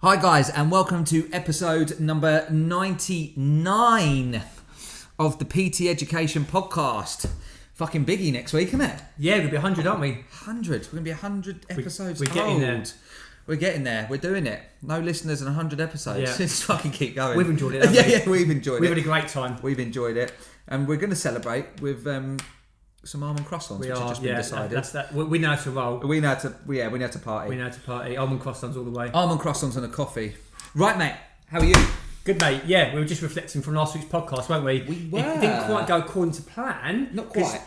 Hi guys, and welcome to episode number 99 of the PT Education Podcast. Fucking biggie next week, isn't it? Yeah, we'll be 100, aren't we? 100. We're going to be 100 episodes we're getting there. We're getting there. We're doing it. No listeners and 100 episodes. Yeah. Just fucking keep going. We've enjoyed it, haven't we? Yeah, we've enjoyed it. We've had a great time. We've enjoyed it. And we're going to celebrate with some almond croissants, which have just been decided. That. We know how to roll. We know how to party. We know how to party. Almond croissants all the way. Almond croissants and a coffee. Right, mate. How are you? Good, mate. Yeah, we were just reflecting from last week's podcast, weren't we? We were. It didn't quite go according to plan. Not quite.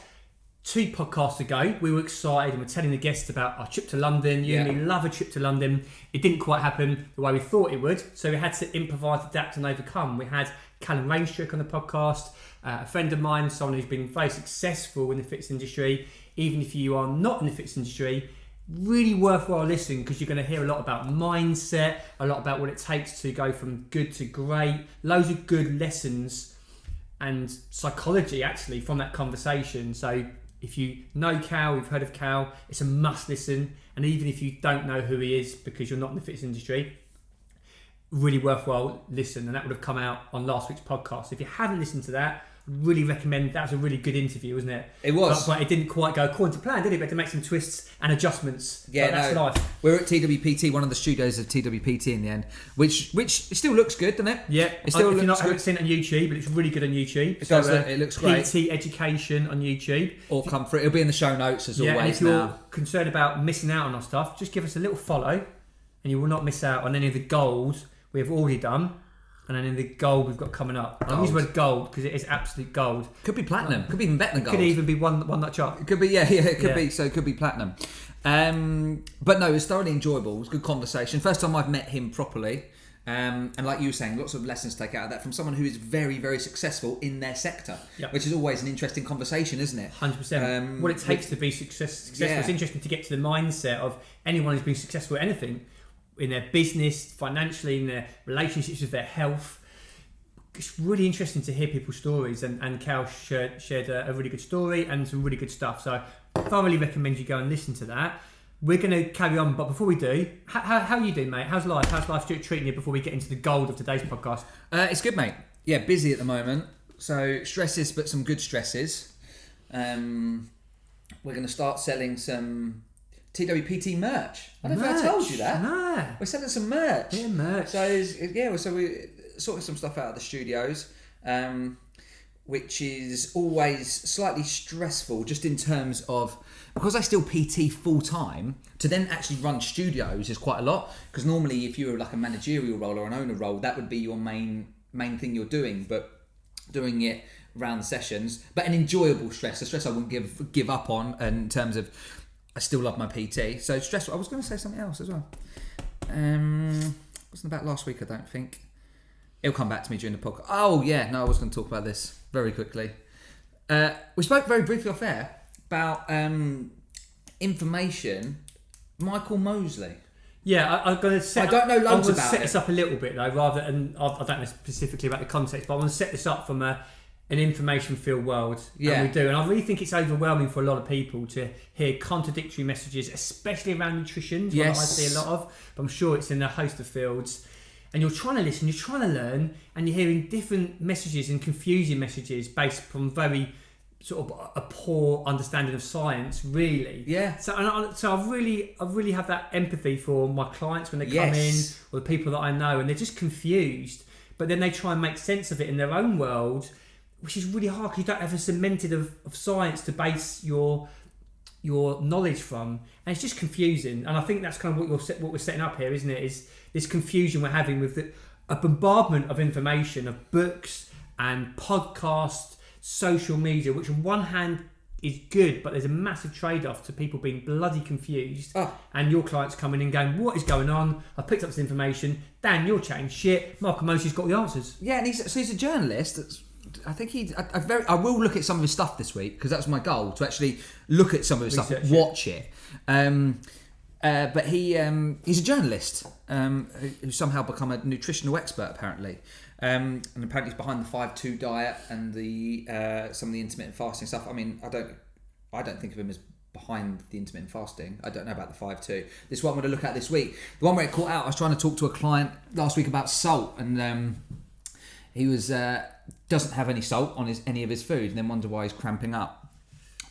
2 podcasts ago, we were excited and we're telling the guests about our trip to London. You and me love a trip to London. It didn't quite happen the way we thought it would, so we had to improvise, adapt and overcome. We had Callum Rainstrick on the podcast, a friend of mine, someone who's been very successful in the fitness industry. Even if you are not in the fitness industry, really worthwhile listening, because you're going to hear a lot about mindset, a lot about what it takes to go from good to great, loads of good lessons and psychology actually from that conversation. So if you know Cal, you've heard of Cal, it's a must listen. And even if you don't know who he is because you're not in the fitness industry, really worthwhile listen. And that would have come out on last week's podcast. If you haven't listened to that, I'd really recommend. That was a really good interview, wasn't it? It was. But it didn't quite go according to plan, did it? We had to make some twists and adjustments. Yeah, that's life. We're at TWPT, one of the studios of TWPT in the end, which still looks good, doesn't it? Yeah, it still looks good. Haven't seen it on YouTube, but it's really good on YouTube. It looks great. PT Education on YouTube. Or come through. It'll be in the show notes as always. And if you're concerned about missing out on our stuff, just give us a little follow, and you will not miss out on any of the gold we have already done. And then in the gold we've got coming up. I use the word gold because it is absolute gold. Could be platinum. Could be even better than gold. Could even be one notch up. It could be, it could be. So it could be platinum. But no, it was thoroughly enjoyable. It was a good conversation. First time I've met him properly. And like you were saying, lots of lessons to take out of that from someone who is very, very successful in their sector, which is always an interesting conversation, isn't it? 100%. What it takes to be successful. Yeah. It's interesting to get to the mindset of anyone who's been successful at anything, in their business, financially, in their relationships with their health. It's really interesting to hear people's stories, and Cal shared a really good story and some really good stuff. So I thoroughly recommend you go and listen to that. We're going to carry on, but before we do, how are you doing, mate? How's life? How's life treating you before we get into the gold of today's podcast? It's good, mate. Yeah, busy at the moment. So stresses, but some good stresses. We're going to start selling some TWPT merch. I don't know if I told you that. No. We're selling some merch. Yeah, merch. So we're sorting some stuff out of the studios, which is always slightly stressful just in terms of, because I still PT full time, to then actually run studios is quite a lot, because normally if you're like a managerial role or an owner role, that would be your main thing you're doing, but doing it around the sessions, but an enjoyable stress, a stress I wouldn't give up on in terms of I still love my PT. So stressful. I was going to say something else as well. Wasn't about last week, I don't think. It'll come back to me during the podcast. Oh, yeah. No, I was going to talk about this very quickly. We spoke very briefly off air about information. Michael Mosley. Yeah, I'm going to set. I don't know loads about it. I want to set this up a little bit though, rather than I don't know specifically about the context, but I want to set this up from an information-filled world. Yeah, and we do, and I really think it's overwhelming for a lot of people to hear contradictory messages, especially around nutrition. Yes, I see a lot of, but I'm sure it's in a host of fields. And you're trying to listen, you're trying to learn, and you're hearing different messages and confusing messages based from very sort of a poor understanding of science, really. Yeah. So I really have that empathy for my clients when they come in, or the people that I know, and they're just confused. But then they try and make sense of it in their own world, which is really hard because you don't have a cemented of science to base your knowledge from, and it's just confusing. And I think that's kind of what we're setting up here, isn't it? Is this confusion we're having with a bombardment of information, of books and podcasts, social media, which on one hand is good, but there's a massive trade-off to people being bloody confused, and your clients coming in going, what is going on? I picked up this information. Dan, you're chatting shit. Michael Mosley's got the answers. Yeah, and he's a journalist. I think I will look at some of his stuff this week, because that's my goal, to actually look at some of his stuff, watch it. But he's a journalist who's somehow become a nutritional expert, apparently. And apparently he's behind the 5-2 diet and the some of the intermittent fasting stuff. I mean, I don't think of him as behind the intermittent fasting. I don't know about the 5-2. This is what I'm going to look at this week. The one where it caught out, I was trying to talk to a client last week about salt, and he was doesn't have any salt on any of his food, and then wonder why he's cramping up.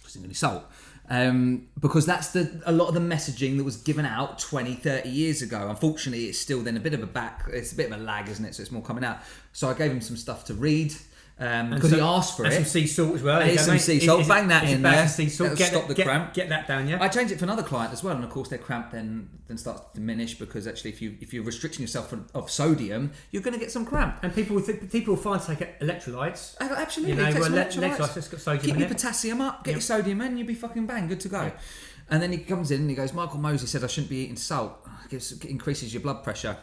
Doesn't have any salt. Because that's a lot of the messaging that was given out 20, 30 years ago. Unfortunately, it's still then a bit of a lag, isn't it? So it's more coming out. So I gave him some stuff to read. Because he asked for it. And some sea salt as well. Some sea salt. Bang that in there. Sea salt. Stop the cramp. Get that down, yeah. I changed it for another client as well, and of course their cramp then starts to diminish, because actually if you're restricting yourself of sodium, you're going to get some cramp. And people find to take electrolytes. Absolutely. You know, take some electrolytes has got sodium Get in your it. potassium up, get your sodium in, you'll be fucking bang, good to go. Yep. And then he comes in and he goes, Michael Mosley said I shouldn't be eating salt. It increases your blood pressure.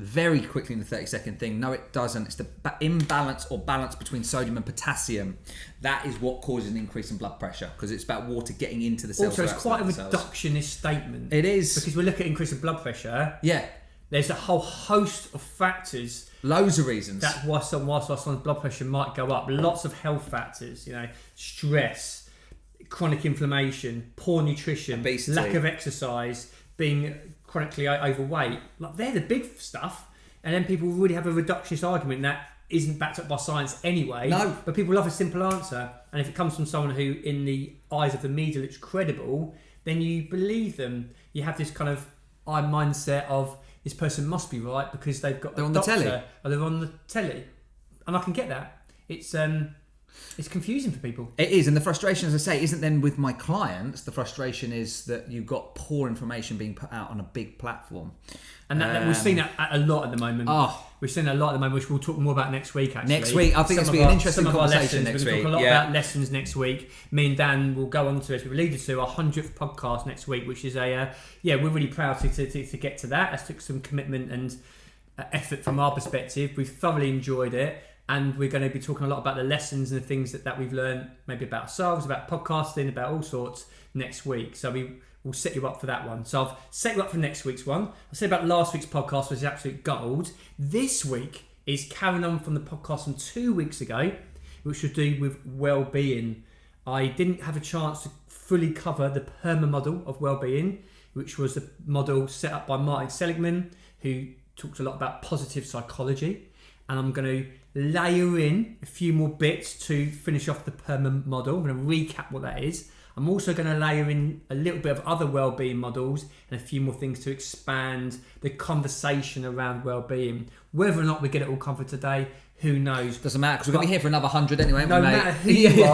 Very quickly in the 30-second thing. No, it doesn't. It's the imbalance or balance between sodium and potassium. That is what causes an increase in blood pressure, because it's about water getting into the cells. Also, it's quite a reductionist statement. It is. Because we look at increase in blood pressure. Yeah. There's a whole host of factors. Loads of reasons. That's why someone's blood pressure might go up. Lots of health factors, stress, chronic inflammation, poor nutrition, obesity, lack of exercise, being chronically overweight. Like, they're the big stuff. And then people really have a reductionist argument that isn't backed up by science anyway. No. But people love a simple answer. And if it comes from someone who, in the eyes of the media, looks credible, then you believe them. You have this kind of mindset of, this person must be right because they've got they're a on doctor, the telly. or they're on the telly. And I can get that. It's confusing for people. It is, and the frustration, as I say, isn't then with my clients. The frustration is that you've got poor information being put out on a big platform. And we've seen that a lot at the moment. We've seen that a lot at the moment, which we'll talk more about next week, actually. Next week, I think it's going to be an interesting conversation next week. We'll talk a lot about lessons next week. Me and Dan will go on to, as we've alluded to, our 100th podcast next week, which is we're really proud to get to that. That took some commitment and effort from our perspective. We've thoroughly enjoyed it. And we're going to be talking a lot about the lessons and the things that we've learned, maybe about ourselves, about podcasting, about all sorts next week. So we'll set you up for that one. So I've set you up for next week's one. I'll say about last week's podcast was absolute gold. This week is carrying on from the podcast from 2 weeks ago, which was to do with well-being. I didn't have a chance to fully cover the PERMA model of well-being, which was the model set up by Martin Seligman, who talks a lot about positive psychology. And I'm going to layer in a few more bits to finish off the PERMA model. I'm going to recap what that is. I'm also going to layer in a little bit of other well-being models and a few more things to expand the conversation around well-being. Whether or not we get it all covered today, who knows? Doesn't matter, because we're going to be here for another 100 anyway. No matter who you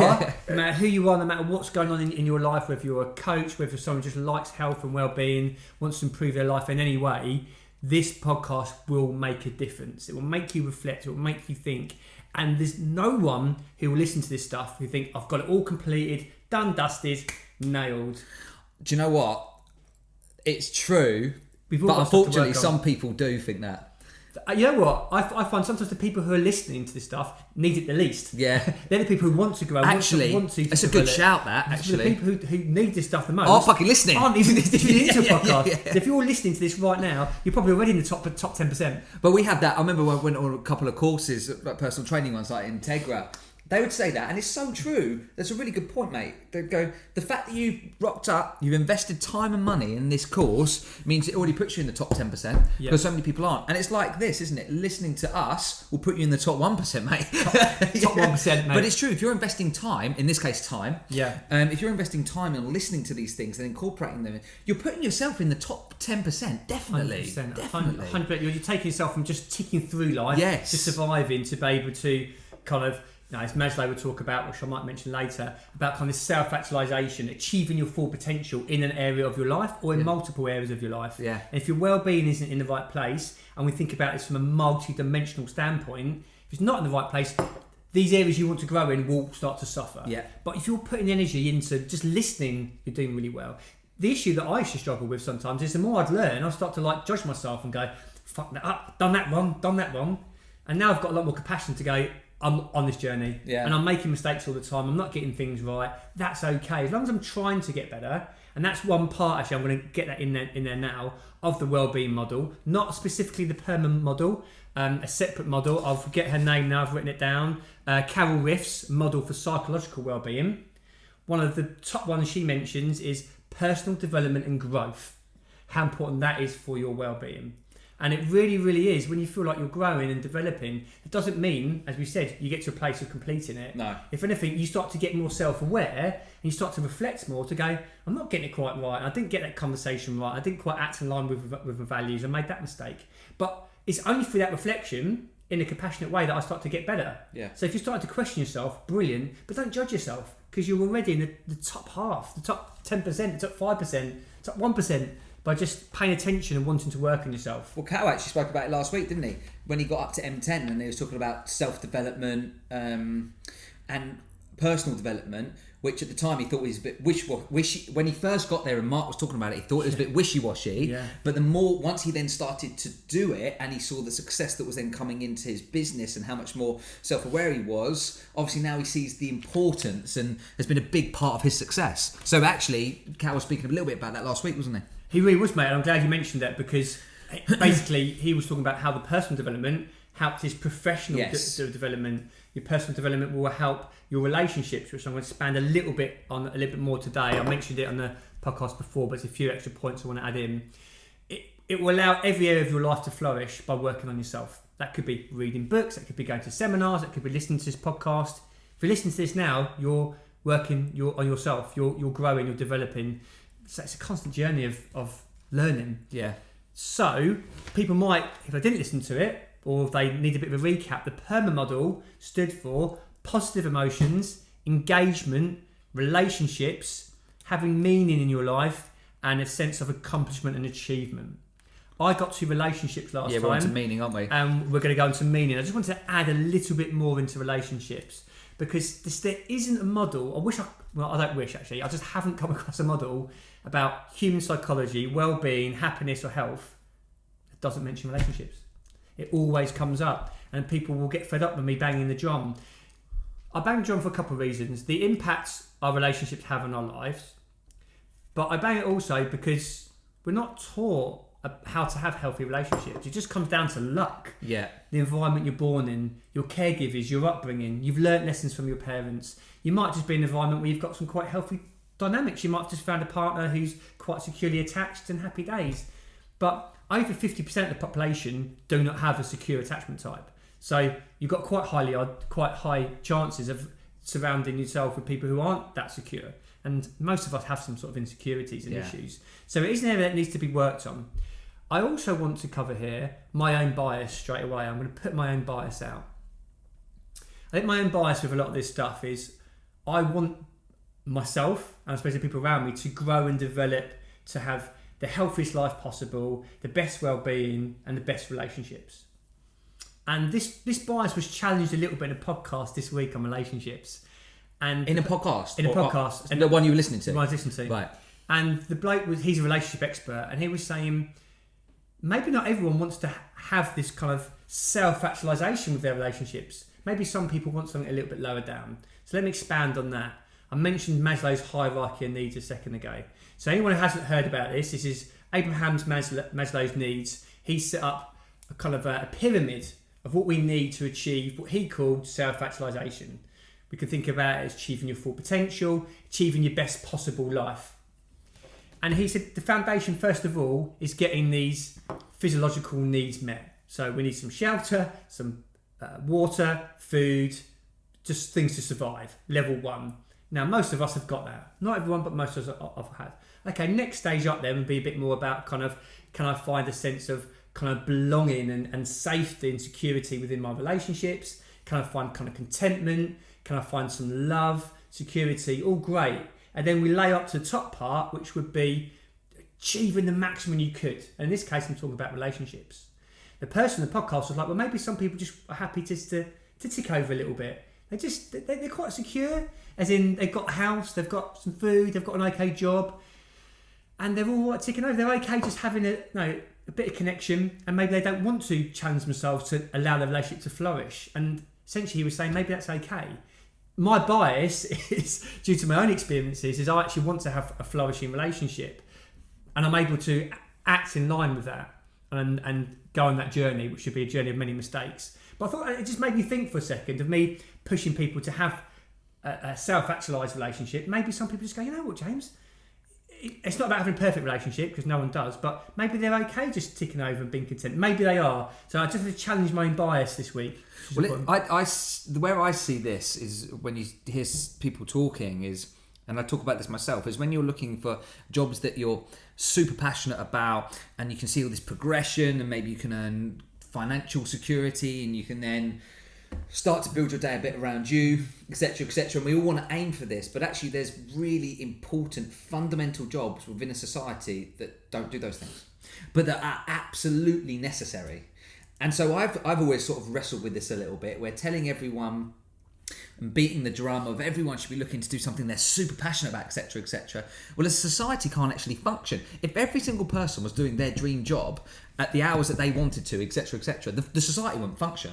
are, no matter what's going on in your life, whether you're a coach, whether someone just likes health and well-being, wants to improve their life in any way, this podcast will make a difference. It will make you reflect. It will make you think. And there's no one who will listen to this stuff who think, I've got it all completed, done, dusted, nailed. Do you know what? It's true, but unfortunately some people do think that. You know what? I find sometimes the people who are listening to this stuff need it the least. Yeah. They're the people who want to grow. Actually, want to it's a good shout, that, actually. The people who need this stuff the most are fucking listening. Aren't even tuning into a podcast. Yeah. So if you're listening to this right now, you're probably already in the top 10%. But we had that. I remember when I went on a couple of courses, like personal training ones, like Integra. They would say that, and it's so true. That's a really good point, mate. They'd go, the fact that you rocked up, you've invested time and money in this course, means it already puts you in the top 10%, because so many people aren't. And it's like this, isn't it? Listening to us will put you in the top 1%, mate. Top 1%, mate. But it's true. If you're investing time, in this case time, if you're investing time in listening to these things and incorporating them, you're putting yourself in the top 10%, definitely. 100%, definitely. 100%. You're taking yourself from just ticking through life to surviving, to be able to kind of, as Maslow would talk about, which I might mention later, about kind of self-actualization, achieving your full potential in an area of your life or in multiple areas of your life. Yeah. And if your well-being isn't in the right place, and we think about this from a multi-dimensional standpoint, if it's not in the right place, these areas you want to grow in will start to suffer. Yeah. But if you're putting energy into just listening, you're doing really well. The issue that I used to struggle with sometimes is the more I'd learn, I start to judge myself and go, fuck that up, done that wrong. And now I've got a lot more compassion to go, I'm on this journey and I'm making mistakes all the time. I'm not getting things right. That's okay. As long as I'm trying to get better. And that's one part, actually, I'm going to get that in there now, of the wellbeing model. Not specifically the PERMA model, a separate model. I'll forget her name now. I've written it down. Carol Riff's model for psychological wellbeing. one of the top ones she mentions is personal development and growth. How important that is for your well-being. And it really, really is. When you feel like you're growing and developing, it doesn't mean, as we said, you get to a place of completing it. No. If anything, you start to get more self-aware and you start to reflect more to go, I'm not getting it quite right. I didn't get that conversation right. I didn't quite act in line with my values. I made that mistake. But it's only through that reflection in a compassionate way that I start to get better. Yeah. So if you're starting to question yourself, brilliant, but don't judge yourself because you're already in the top half, the top 10%, the top 5%, top 1%. By just paying attention and wanting to work on yourself. Well, Cal actually spoke about it last week, didn't he? When he got up to M10 and he was talking about self-development and personal development, which at the time he thought was a bit wishy. When he first got there and Mark was talking about it, he thought it was a bit wishy-washy. Yeah. But once he then started to do it and he saw the success that was then coming into his business and how much more self-aware he was, obviously now he sees the importance and has been a big part of his success. So actually, Cal was speaking a little bit about that last week, wasn't he? He really was, mate, and I'm glad you mentioned that because basically he was talking about how the personal development helped his professional development. Your personal development will help your relationships, which I'm going to expand a little bit more today. I mentioned it on the podcast before, but there's a few extra points I want to add in. It will allow every area of your life to flourish by working on yourself. That could be reading books, that could be going to seminars, that could be listening to this podcast. If you're listening to this now, you're working on yourself, you're growing, you're developing. So it's a constant journey of learning. Yeah. So people might, if they didn't listen to it, or if they need a bit of a recap, the PERMA model stood for positive emotions, engagement, relationships, having meaning in your life, and a sense of accomplishment and achievement. I got to relationships last time. Yeah, we're on to meaning, aren't we? And we're going to go into meaning. I just wanted to add a little bit more into relationships because there isn't a model. I don't wish actually. I just haven't come across a model about human psychology, well-being, happiness or health that doesn't mention relationships. It always comes up and people will get fed up with me banging the drum. I bang the drum for a couple of reasons. The impacts our relationships have on our lives, but I bang it also because we're not taught how to have healthy relationships. It just comes down to luck. Yeah. The environment you're born in, your caregivers, your upbringing. You've learnt lessons from your parents. You might just be in an environment where you've got some quite healthy dynamics. You might have just found a partner who's quite securely attached and happy days. But over 50% of the population do not have a secure attachment type. So you've got quite high chances of surrounding yourself with people who aren't that secure. And most of us have some sort of insecurities and issues. So it is an area that needs to be worked on. I also want to cover here my own bias straight away. I'm going to put my own bias out. I think my own bias with a lot of this stuff is I want myself, and especially people around me, to grow and develop, to have the healthiest life possible, the best well-being and the best relationships. And this bias was challenged a little bit in a podcast this week on relationships. And In a podcast? And the one you were listening to? The one I was listening to. Right. And the bloke he's a relationship expert, and he was saying maybe not everyone wants to have this kind of self-actualization with their relationships. Maybe some people want something a little bit lower down. So let me expand on that. I mentioned Maslow's hierarchy of needs a second ago. So anyone who hasn't heard about this is Abraham Maslow's needs. He set up a kind of a pyramid of what we need to achieve what he called self-actualization. We can think about it as achieving your full potential, achieving your best possible life. And he said the foundation, first of all, is getting these physiological needs met. So we need some shelter, some water, food, just things to survive. Level 1. Now, most of us have got that. Not everyone, but most of us have had. Okay, next stage up there would be a bit more about kind of, can I find a sense of kind of belonging and safety and security within my relationships? Can I find kind of contentment? Can I find some love, security? All great. And then we lay up to the top part, which would be achieving the maximum you could. And in this case, I'm talking about relationships. The person in the podcast was like, well, maybe some people just are happy just to tick over a little bit. They're quite secure, as in they've got a house, they've got some food, they've got an okay job, and they're all right ticking over. They're okay just having a bit of connection, and maybe they don't want to challenge themselves to allow their relationship to flourish. And essentially he was saying maybe that's okay. My bias is, due to my own experiences, is I actually want to have a flourishing relationship, and I'm able to act in line with that and go on that journey, which should be a journey of many mistakes. But I thought it just made me think for a second of me pushing people to have a self-actualised relationship, maybe some people just go, you know what, James, it's not about having a perfect relationship, because no one does, but maybe they're okay just ticking over and being content. Maybe they are. So I just have to challenge my own bias this week. Well, where I see this is when you hear people talking is, and I talk about this myself, is when you're looking for jobs that you're super passionate about, and you can see all this progression, and maybe you can earn financial security, and you can then start to build your day a bit around you, etc., etc. And we all want to aim for this, but actually there's really important fundamental jobs within a society that don't do those things, but that are absolutely necessary. And so I've always sort of wrestled with this a little bit. We're telling everyone and beating the drum of everyone should be looking to do something they're super passionate about, etc., etc. Well, a society can't actually function. If every single person was doing their dream job at the hours that they wanted to, etc., etc., the society wouldn't function.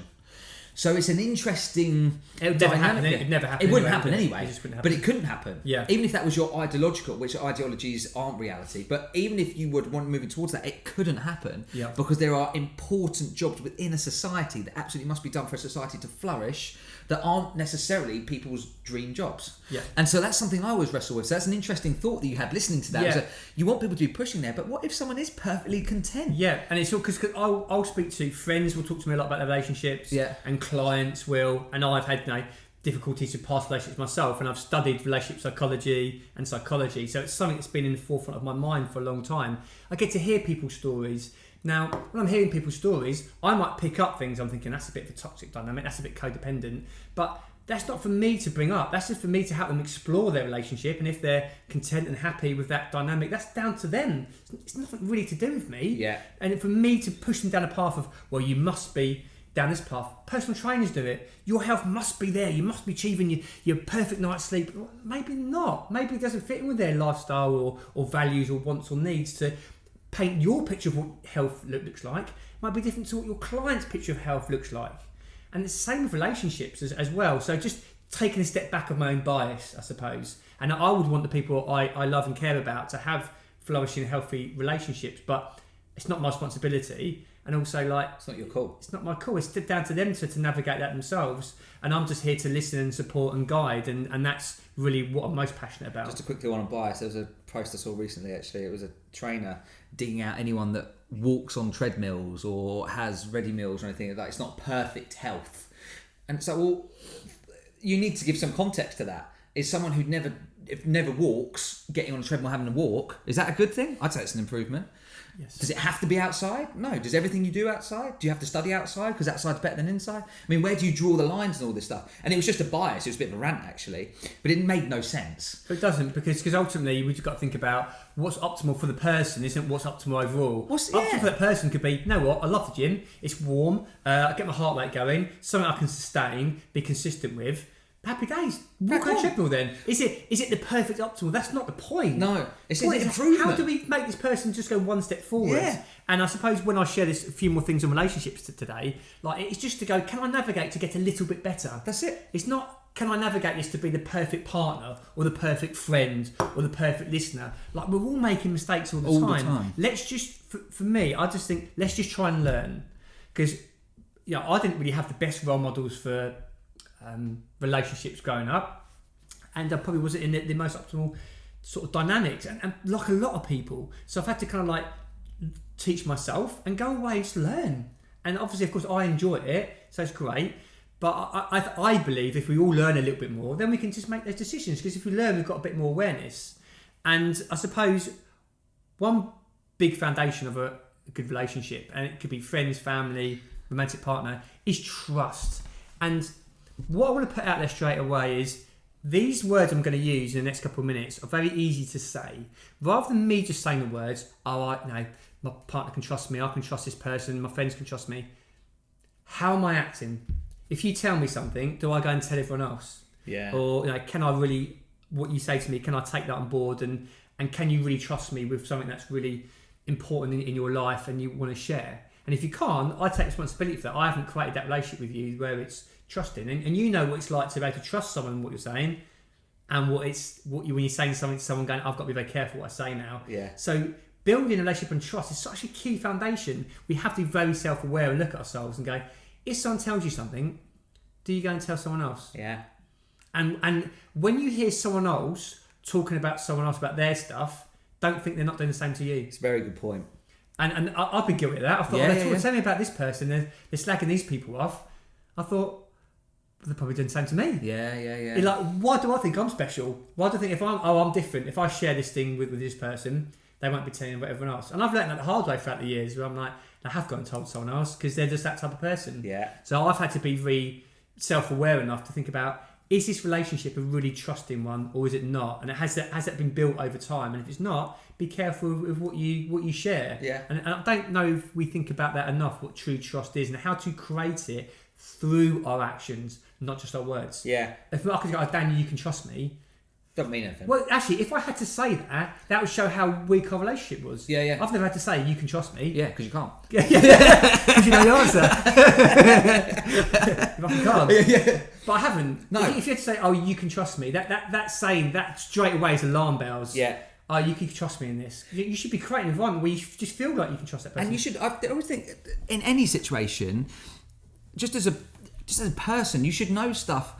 So it's an interesting. It would never happen. It would never happen. It wouldn't happen anyway. It just wouldn't happen. But it couldn't happen. Yeah. Even if that was your ideological, which ideologies aren't reality, but even if you would want moving towards that, it couldn't happen. Yeah. Because there are important jobs within a society that absolutely must be done for a society to flourish that aren't necessarily people's dream jobs. Yeah. And so that's something I always wrestle with. So that's an interesting thought that you had listening to that. Yeah. So you want people to be pushing there, but what if someone is perfectly content? Yeah, and it's all because I'll speak to friends will talk to me a lot about their relationships, Yeah. and clients will, and I've had difficulties with past relationships myself, and I've studied relationship psychology and psychology, so it's something that's been in the forefront of my mind for a long time. I get to hear people's stories. Now, when I'm hearing people's stories, I might pick up things I'm thinking, that's a bit of a toxic dynamic, that's a bit codependent, but that's not for me to bring up. That's just for me to help them explore their relationship, and if they're content and happy with that dynamic, that's down to them. It's nothing really to do with me. Yeah. And for me to push them down a path of, well, you must be down this path. Personal trainers do it. Your health must be there. You must be achieving your perfect night's sleep. Well, maybe not. Maybe it doesn't fit in with their lifestyle or values or wants or needs to paint your picture of what health looks like. It might be different to what your client's picture of health looks like. And it's the same with relationships as well. So just taking a step back of my own bias, I suppose. And I would want the people I love and care about to have flourishing, healthy relationships, but it's not my responsibility. And also, It's not your call. It's not my call. It's down to them to navigate that themselves. And I'm just here to listen and support and guide. And that's really what I'm most passionate about. Just a quickly on bias, there was a post I saw recently, actually. It was a trainer digging out anyone that walks on treadmills or has ready meals or anything like that. It's not perfect health. And so, well, you need to give some context to that. Is someone who never walks, getting on a treadmill, having a walk, is that a good thing? I'd say it's an improvement. Yes. Does it have to be outside? No. Does everything you do outside? Do you have to study outside because outside's better than inside? I mean, where do you draw the lines and all this stuff? And it was just a bias. It was a bit of a rant, actually. But it made no sense. But it doesn't, because ultimately we've just got to think about what's optimal for the person isn't what's optimal overall. Optimal for that person could be, you know what, I love the gym, it's warm, I get my heart rate going, something I can sustain, be consistent with. Happy days. Walk on a treadmill then. Is it the perfect optimal? That's not the point. No. It's an Point is, improvement. how do we make this person just go one step forward? Yeah. And I suppose when I share a few more things on relationships today, it's just to go, can I navigate to get a little bit better? That's it. It's not, can I navigate this to be the perfect partner or the perfect friend or the perfect listener? We're all making mistakes all the time. Let's just, for me, I just think, let's just try and learn. Because, I didn't really have the best role models for relationships growing up, and I probably wasn't in the most optimal sort of dynamics, and like a lot of people, so I've had to kind of teach myself and go away and just learn. And obviously, of course, I enjoy it, so it's great, but I believe if we all learn a little bit more, then we can just make those decisions, because if we learn, we've got a bit more awareness. And I suppose one big foundation of a good relationship, and it could be friends, family, romantic partner, is trust. And what I want to put out there straight away is these words I'm going to use in the next couple of minutes are very easy to say. Rather than me just saying the words, my partner can trust me, I can trust this person, my friends can trust me. How am I acting? If you tell me something, do I go and tell everyone else? Yeah. Or can I really, what you say to me, can I take that on board, and can you really trust me with something that's really important in your life and you want to share? And if you can't, I take responsibility for that. I haven't created that relationship with you where it's trusting, and you know what it's like to be able to trust someone in what you're saying, and when you're saying something to someone, going, I've got to be very careful what I say now. Yeah. So building a relationship and trust is such a key foundation. We have to be very self-aware and look at ourselves and go, if someone tells you something, do you go and tell someone else? Yeah. And when you hear someone else talking about someone else about their stuff, don't think they're not doing the same to you. It's a very good point. And I've been guilty of that. I thought, tell me about this person. They're slagging these people off. I thought, they're probably doing the same to me. Yeah. It's like, why do I think I'm special? Why do I think I'm different? If I share this thing with this person, they won't be telling about everyone else. And I've learned that the hard way throughout the years, where I'm like, I have gone and told someone else because they're just that type of person. Yeah. So I've had to be very self-aware enough to think about, is this relationship a really trusting one or is it not? And has that been built over time? And if it's not, be careful with what you share. Yeah. And I don't know if we think about that enough, what true trust is and how to create it through our actions, not just our words. Yeah. If I could go, Daniel, you can trust me. Doesn't mean anything. Well, actually, if I had to say that would show how weak our relationship was. Yeah. I've never had to say, you can trust me. Yeah, because you can't. Because you know the answer. If I can't. Yeah. But I haven't. No. If you had to say, oh, you can trust me, that saying, that straight away is alarm bells. Yeah. Oh, you can trust me in this. You should be creating an environment where you just feel like you can trust that person. And you should, I always think, in any situation, just as a person, you should know stuff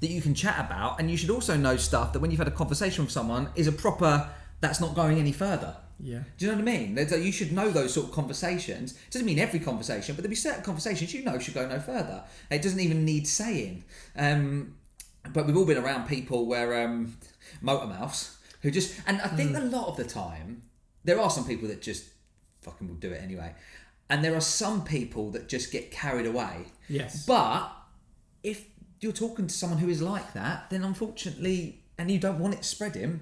that you can chat about, and you should also know stuff that when you've had a conversation with someone is a proper, that's not going any further. Yeah. Do you know what I mean? You should know those sort of conversations. It doesn't mean every conversation, but there'll be certain conversations should go no further. It doesn't even need saying. But we've all been around people where motor mouths who just, and I think a lot of the time there are some people that just fucking will do it anyway, and there are some people that just get carried away. Yes. But if you're talking to someone who is like that, then unfortunately, and you don't want it spreading,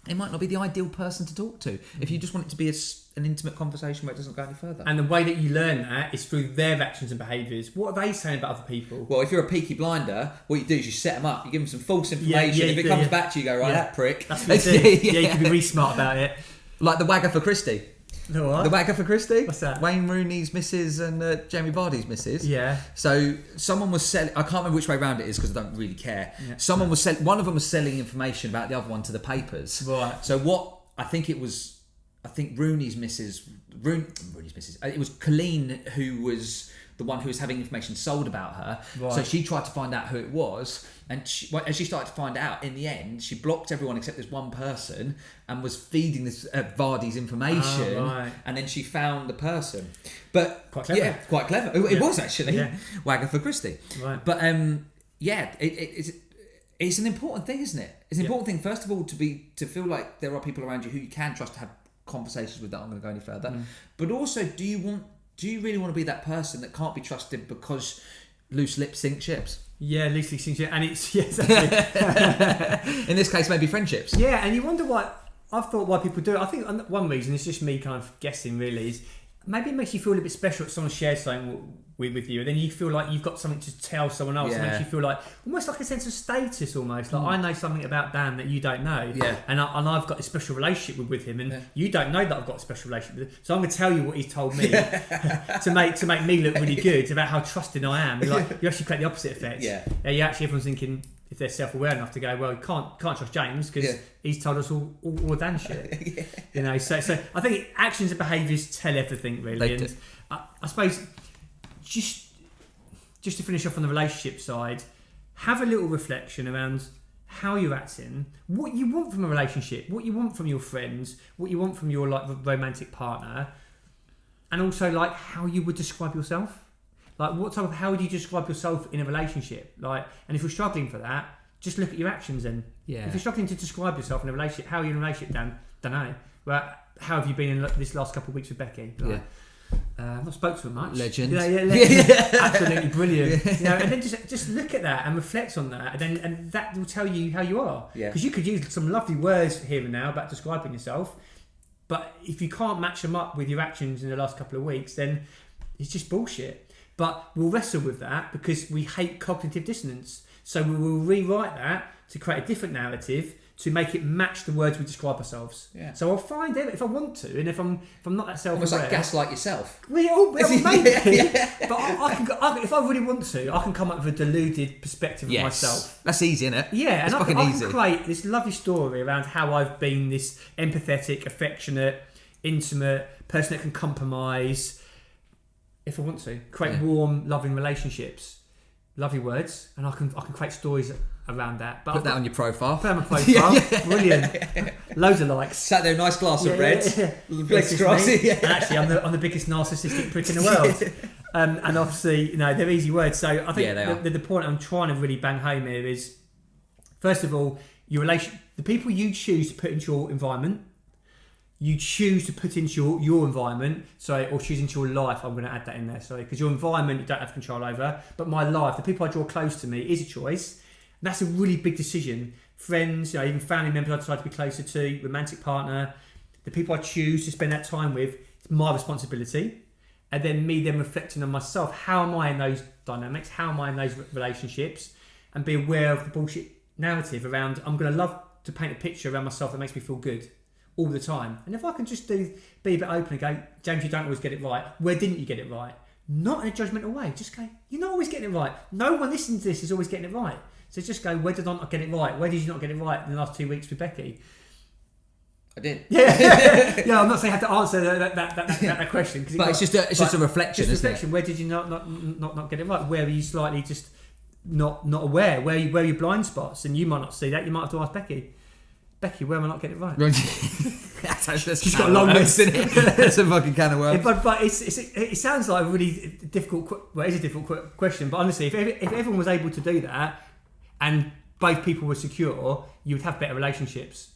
it might not be the ideal person to talk to. If you just want it to be an intimate conversation where it doesn't go any further. And the way that you learn that is through their actions and behaviours. What are they saying about other people? Well, if you're a peaky blinder, what you do is you set them up, you give them some false information. If it comes back to you, go, right, that prick. That's what you do. You can be really smart about it. Like the Wagger for Christie. The what? The Wagger for Christie? What's that? Wayne Rooney's missus and Jamie Vardy's missus. Yeah. So someone was selling, I can't remember which way round it is because I don't really care. Yeah. One of them was selling information about the other one to the papers. Right. So I think Rooney's missus, it was Colleen who was the one who was having information sold about her. Right. So she tried to find out who it was, and as she started to find out, in the end, she blocked everyone except this one person and was feeding this Vardy's information. Oh, right. And then she found the person. But quite clever. Yeah, quite clever. It was actually Wagger for Christie. Right. But it's an important thing, isn't it? It's an important thing, first of all, to feel like there are people around you who you can trust to have conversations with that aren't going to go any further. But also, do you really want to be that person that can't be trusted because loose lips sink ships? Yeah, loose lips sink ships, and it's in this case, maybe friendships. Yeah, and you wonder why people do it. I think one reason, it's just me kind of guessing really, is maybe it makes you feel a little bit special if someone shares something with you, and then you feel like you've got something to tell someone else. It makes you feel like almost like a sense of status, almost like I know something about Dan that you don't know, and I've got a special relationship with him, and you don't know that I've got a special relationship with him. So I'm going to tell you what he's told me to make me look really good about how trusting I am. You actually create the opposite effect. Everyone's thinking, if they're self-aware enough to go, well, you can't trust James because he's told us all Dan shit. You know, so I think actions and behaviours tell everything really. And I suppose just to finish off on the relationship side, have a little reflection around how you're acting, what you want from a relationship, what you want from your friends, what you want from your romantic partner, and also like how you would describe yourself. Like how would you describe yourself in a relationship? Like, and if you're struggling for that, just look at your actions then. Yeah. If you're struggling to describe yourself in a relationship, how are you in a relationship, Dan? Don't know. Well, how have you been in this last couple of weeks with Becky? Like, I've not spoke to her much. Legend. Absolutely brilliant. You know, and then just look at that and reflect on that, and that will tell you how you are. Because you could use some lovely words here and now about describing yourself, but if you can't match them up with your actions in the last couple of weeks, then it's just bullshit. But we'll wrestle with that because we hate cognitive dissonance. So we will rewrite that to create a different narrative to make it match the words we describe ourselves. Yeah. So I'll find it if I want to, and if I'm not that self-aware. Almost like gaslight yourself. Maybe. But I can, if I really want to, I can come up with a deluded perspective of myself. That's easy, isn't it? Yeah, and I can create this lovely story around how I've been this empathetic, affectionate, intimate person that can compromise. If I want to create warm, loving relationships, lovely words, and I can create stories around that. But Put that on your profile. PERMA profile, brilliant. Loads of likes. Sat there, nice glass of red. Legs crossed. And actually, I'm the biggest narcissistic prick in the world. And obviously, they're easy words. So I think the point I'm trying to really bang home here is, first of all, the people you choose to put into your environment, you choose to put into your environment, or choose into your life. I'm going to add that in there, because your environment you don't have control over, but my life, the people I draw close to me, is a choice. And that's a really big decision. Friends, even family members I decide to be closer to, romantic partner, the people I choose to spend that time with, it's my responsibility. And then reflecting on myself, how am I in those dynamics? How am I in those relationships? And be aware of the bullshit narrative around, I'm going to love to paint a picture around myself that makes me feel good all the time. And if I can just be a bit open and go, James, you don't always get it right. Where didn't you get it right? Not in a judgmental way. Just go, you're not always getting it right. No one listening to this is always getting it right. So just go, where did I not get it right? Where did you not get it right in the last 2 weeks with Becky? I did. Yeah, I'm not saying I have to answer that question. But it's just a reflection, just isn't reflection. it? Where did you not get it right? Where were you slightly just not aware? Where are your blind spots? And you might not see that. You might have to ask Becky. Becky, where am I not getting it right? She's got a long list, isn't it? That's a fucking can of worms. But it sounds like a really difficult. Well, it is a difficult question. But honestly, if everyone was able to do that, and both people were secure, you would have better relationships.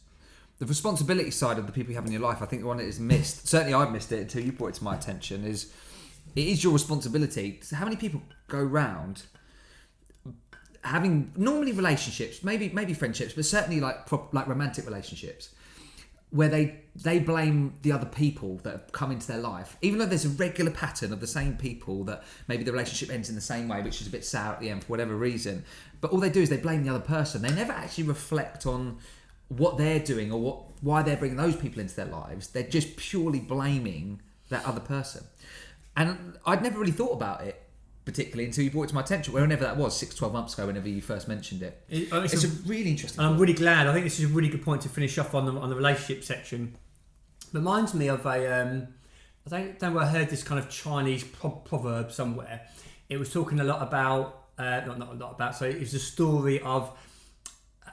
The responsibility side of the people you have in your life, I think the one that is missed, certainly I've missed it until you brought it to my attention, it is your responsibility. So how many people go round having normally relationships, maybe friendships, but certainly like romantic relationships, where they blame the other people that have come into their life, even though there's a regular pattern of the same people that maybe the relationship ends in the same way, which is a bit sour at the end for whatever reason. But all they do is they blame the other person. They never actually reflect on what they're doing or why they're bringing those people into their lives. They're just purely blaming that other person. And I'd never really thought about it particularly until you brought it to my attention, whenever that was, 6-12 months ago, whenever you first mentioned it. It's a really interesting point. I'm really glad. I think this is a really good point to finish off on the relationship section. Reminds me of I don't know where I heard this kind of Chinese proverb somewhere. It was talking a lot about, so it was a story of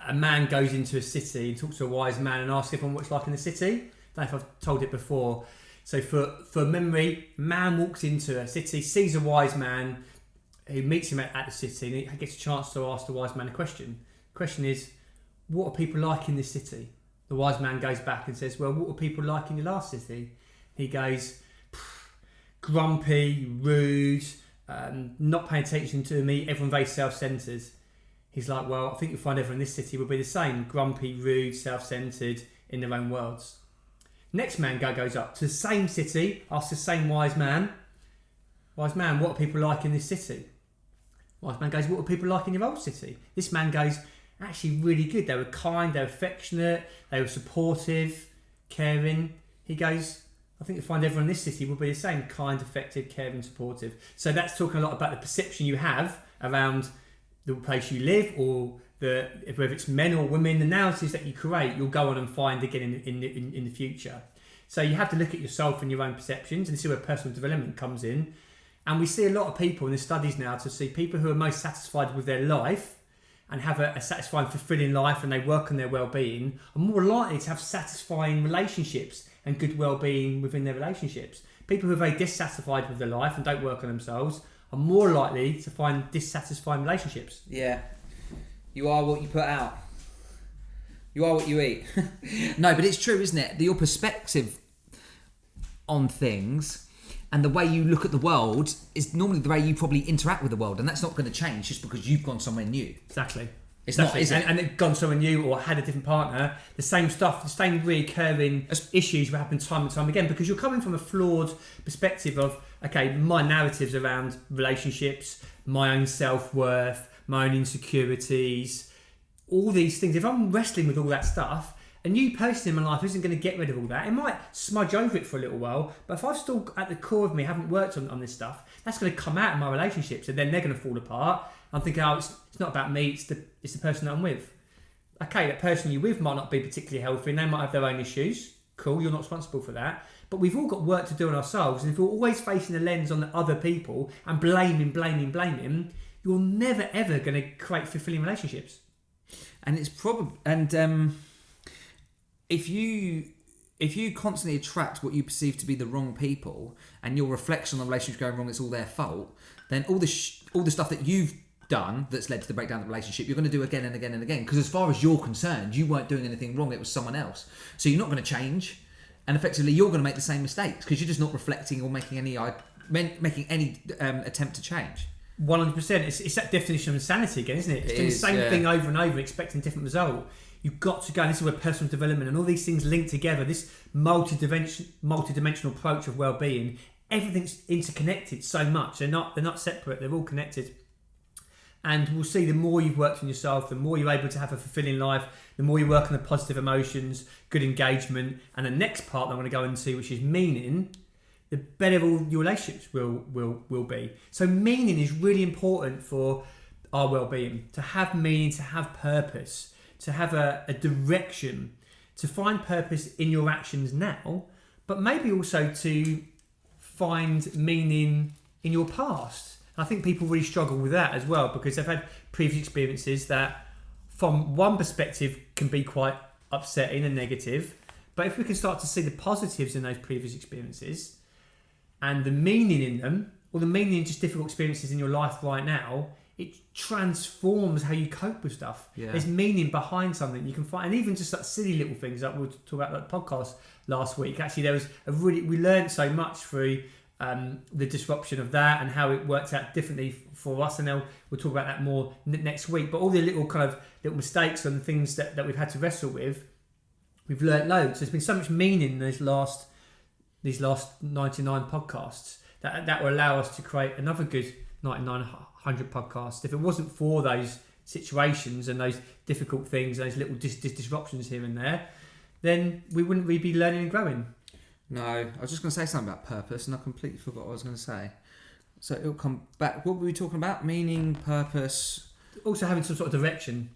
a man goes into a city and talks to a wise man and asks everyone what it's like in the city. I don't know if I've told it before. So for memory, man walks into a city, sees a wise man who meets him at the city, and he gets a chance to ask the wise man a question. The question is, what are people like in this city? The wise man goes back and says, well, what were people like in your last city? He goes, grumpy, rude, not paying attention to me, everyone very self-centred. He's like, well, I think you'll find everyone in this city will be the same, grumpy, rude, self-centred, in their own worlds. Next man goes up to the same city, asks the same wise man, what are people like in this city? Wise man goes, what are people like in your old city? This man goes, actually really good. They were kind, they were affectionate, they were supportive, caring. He goes, I think you'll find everyone in this city will be the same, kind, effective, caring, supportive. So that's talking a lot about the perception you have around the place you live, or whether it's men or women, the narratives that you create, you'll go on and find again in the future. So you have to look at yourself and your own perceptions, and see where personal development comes in. And we see a lot of people in the studies now to see people who are most satisfied with their life and have a satisfying, fulfilling life, and they work on their well-being, are more likely to have satisfying relationships and good well-being within their relationships. People who are very dissatisfied with their life and don't work on themselves are more likely to find dissatisfying relationships. Yeah. You are what you put out. You are what you eat. No, but it's true, isn't it? Your perspective on things and the way you look at the world is normally the way you probably interact with the world, and that's not going to change just because you've gone somewhere new. Exactly. It's not, is it? And gone somewhere new or had a different partner, the same stuff, the same recurring issues will happen time and time again, because you're coming from a flawed perspective of, okay, my narratives around relationships, my own self-worth, my own insecurities, all these things. If I'm wrestling with all that stuff, a new person in my life isn't going to get rid of all that. It might smudge over it for a little while, but if I've still, at the core of me, haven't worked on this stuff, that's going to come out in my relationships, and then they're going to fall apart. I'm thinking, it's not about me, it's the person that I'm with. Okay, that person you're with might not be particularly healthy, and they might have their own issues. Cool, you're not responsible for that. But we've all got work to do on ourselves, and if we're always facing the lens on the other people and blaming, you're never ever going to create fulfilling relationships. And it's probably if you constantly attract what you perceive to be the wrong people, and your reflection on the relationship going wrong, it's all their fault, then all the stuff that you've done that's led to the breakdown of the relationship, you're going to do again and again and again. Because as far as you're concerned, you weren't doing anything wrong; it was someone else. So you're not going to change, and effectively, you're going to make the same mistakes because you're just not reflecting or making any attempt to change. 100%. It's that definition of insanity again, isn't it? It's doing the same thing over and over, expecting a different result. You've got to go, and this is where personal development and all these things link together, this multi-dimensional approach of well-being, everything's interconnected so much. They're not separate, they're all connected. And we'll see the more you've worked on yourself, the more you're able to have a fulfilling life, the more you work on the positive emotions, good engagement, and the next part that I want to go into, which is meaning, the better all your relationships will be. So meaning is really important for our well-being, to have meaning, to have purpose, to have a direction, to find purpose in your actions now, but maybe also to find meaning in your past. I think people really struggle with that as well, because they've had previous experiences that from one perspective can be quite upsetting and negative, but if we can start to see the positives in those previous experiences and the meaning in them, or the meaning in just difficult experiences in your life right now, it transforms how you cope with stuff. Yeah. There's meaning behind something you can find, and even just like silly little things like we were talking about the podcast last week. Actually, there was we learned so much through the disruption of that and how it worked out differently for us, and now we'll talk about that more next week. But all the little mistakes and things that we've had to wrestle with, we've learned loads. There's been so much meaning in these last 99 podcasts that will allow us to create another good 9,900 podcasts. If it wasn't for those situations and those difficult things, those little disruptions here and there, then we wouldn't really be learning and growing. No, I was just going to say something about purpose, and I completely forgot what I was going to say. So it'll come back. What were we talking about? Meaning, purpose. Also having some sort of direction.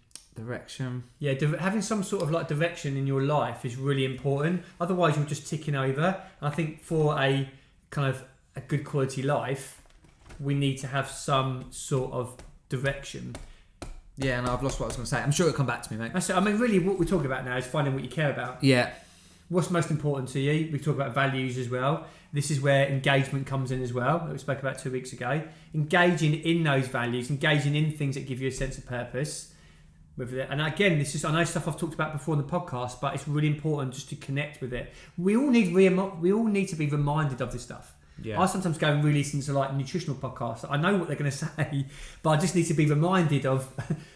Yeah, having some sort of like direction in your life is really important. Otherwise, you're just ticking over. And I think for a kind of a good quality life, we need to have some sort of direction. Yeah, and I've lost what I was going to say. I'm sure it'll come back to me, mate. That's it. I mean, really, what we're talking about now is finding what you care about. Yeah. What's most important to you? We talk about values as well. This is where engagement comes in as well, that we spoke about 2 weeks ago. Engaging in those values, engaging in things that give you a sense of purpose. And again, this is, I know stuff I've talked about before in the podcast, but it's really important just to connect with it. We all need to be reminded of this stuff. Yeah. I sometimes go and re-listen to like nutritional podcasts. I know what they're going to say, but I just need to be reminded of,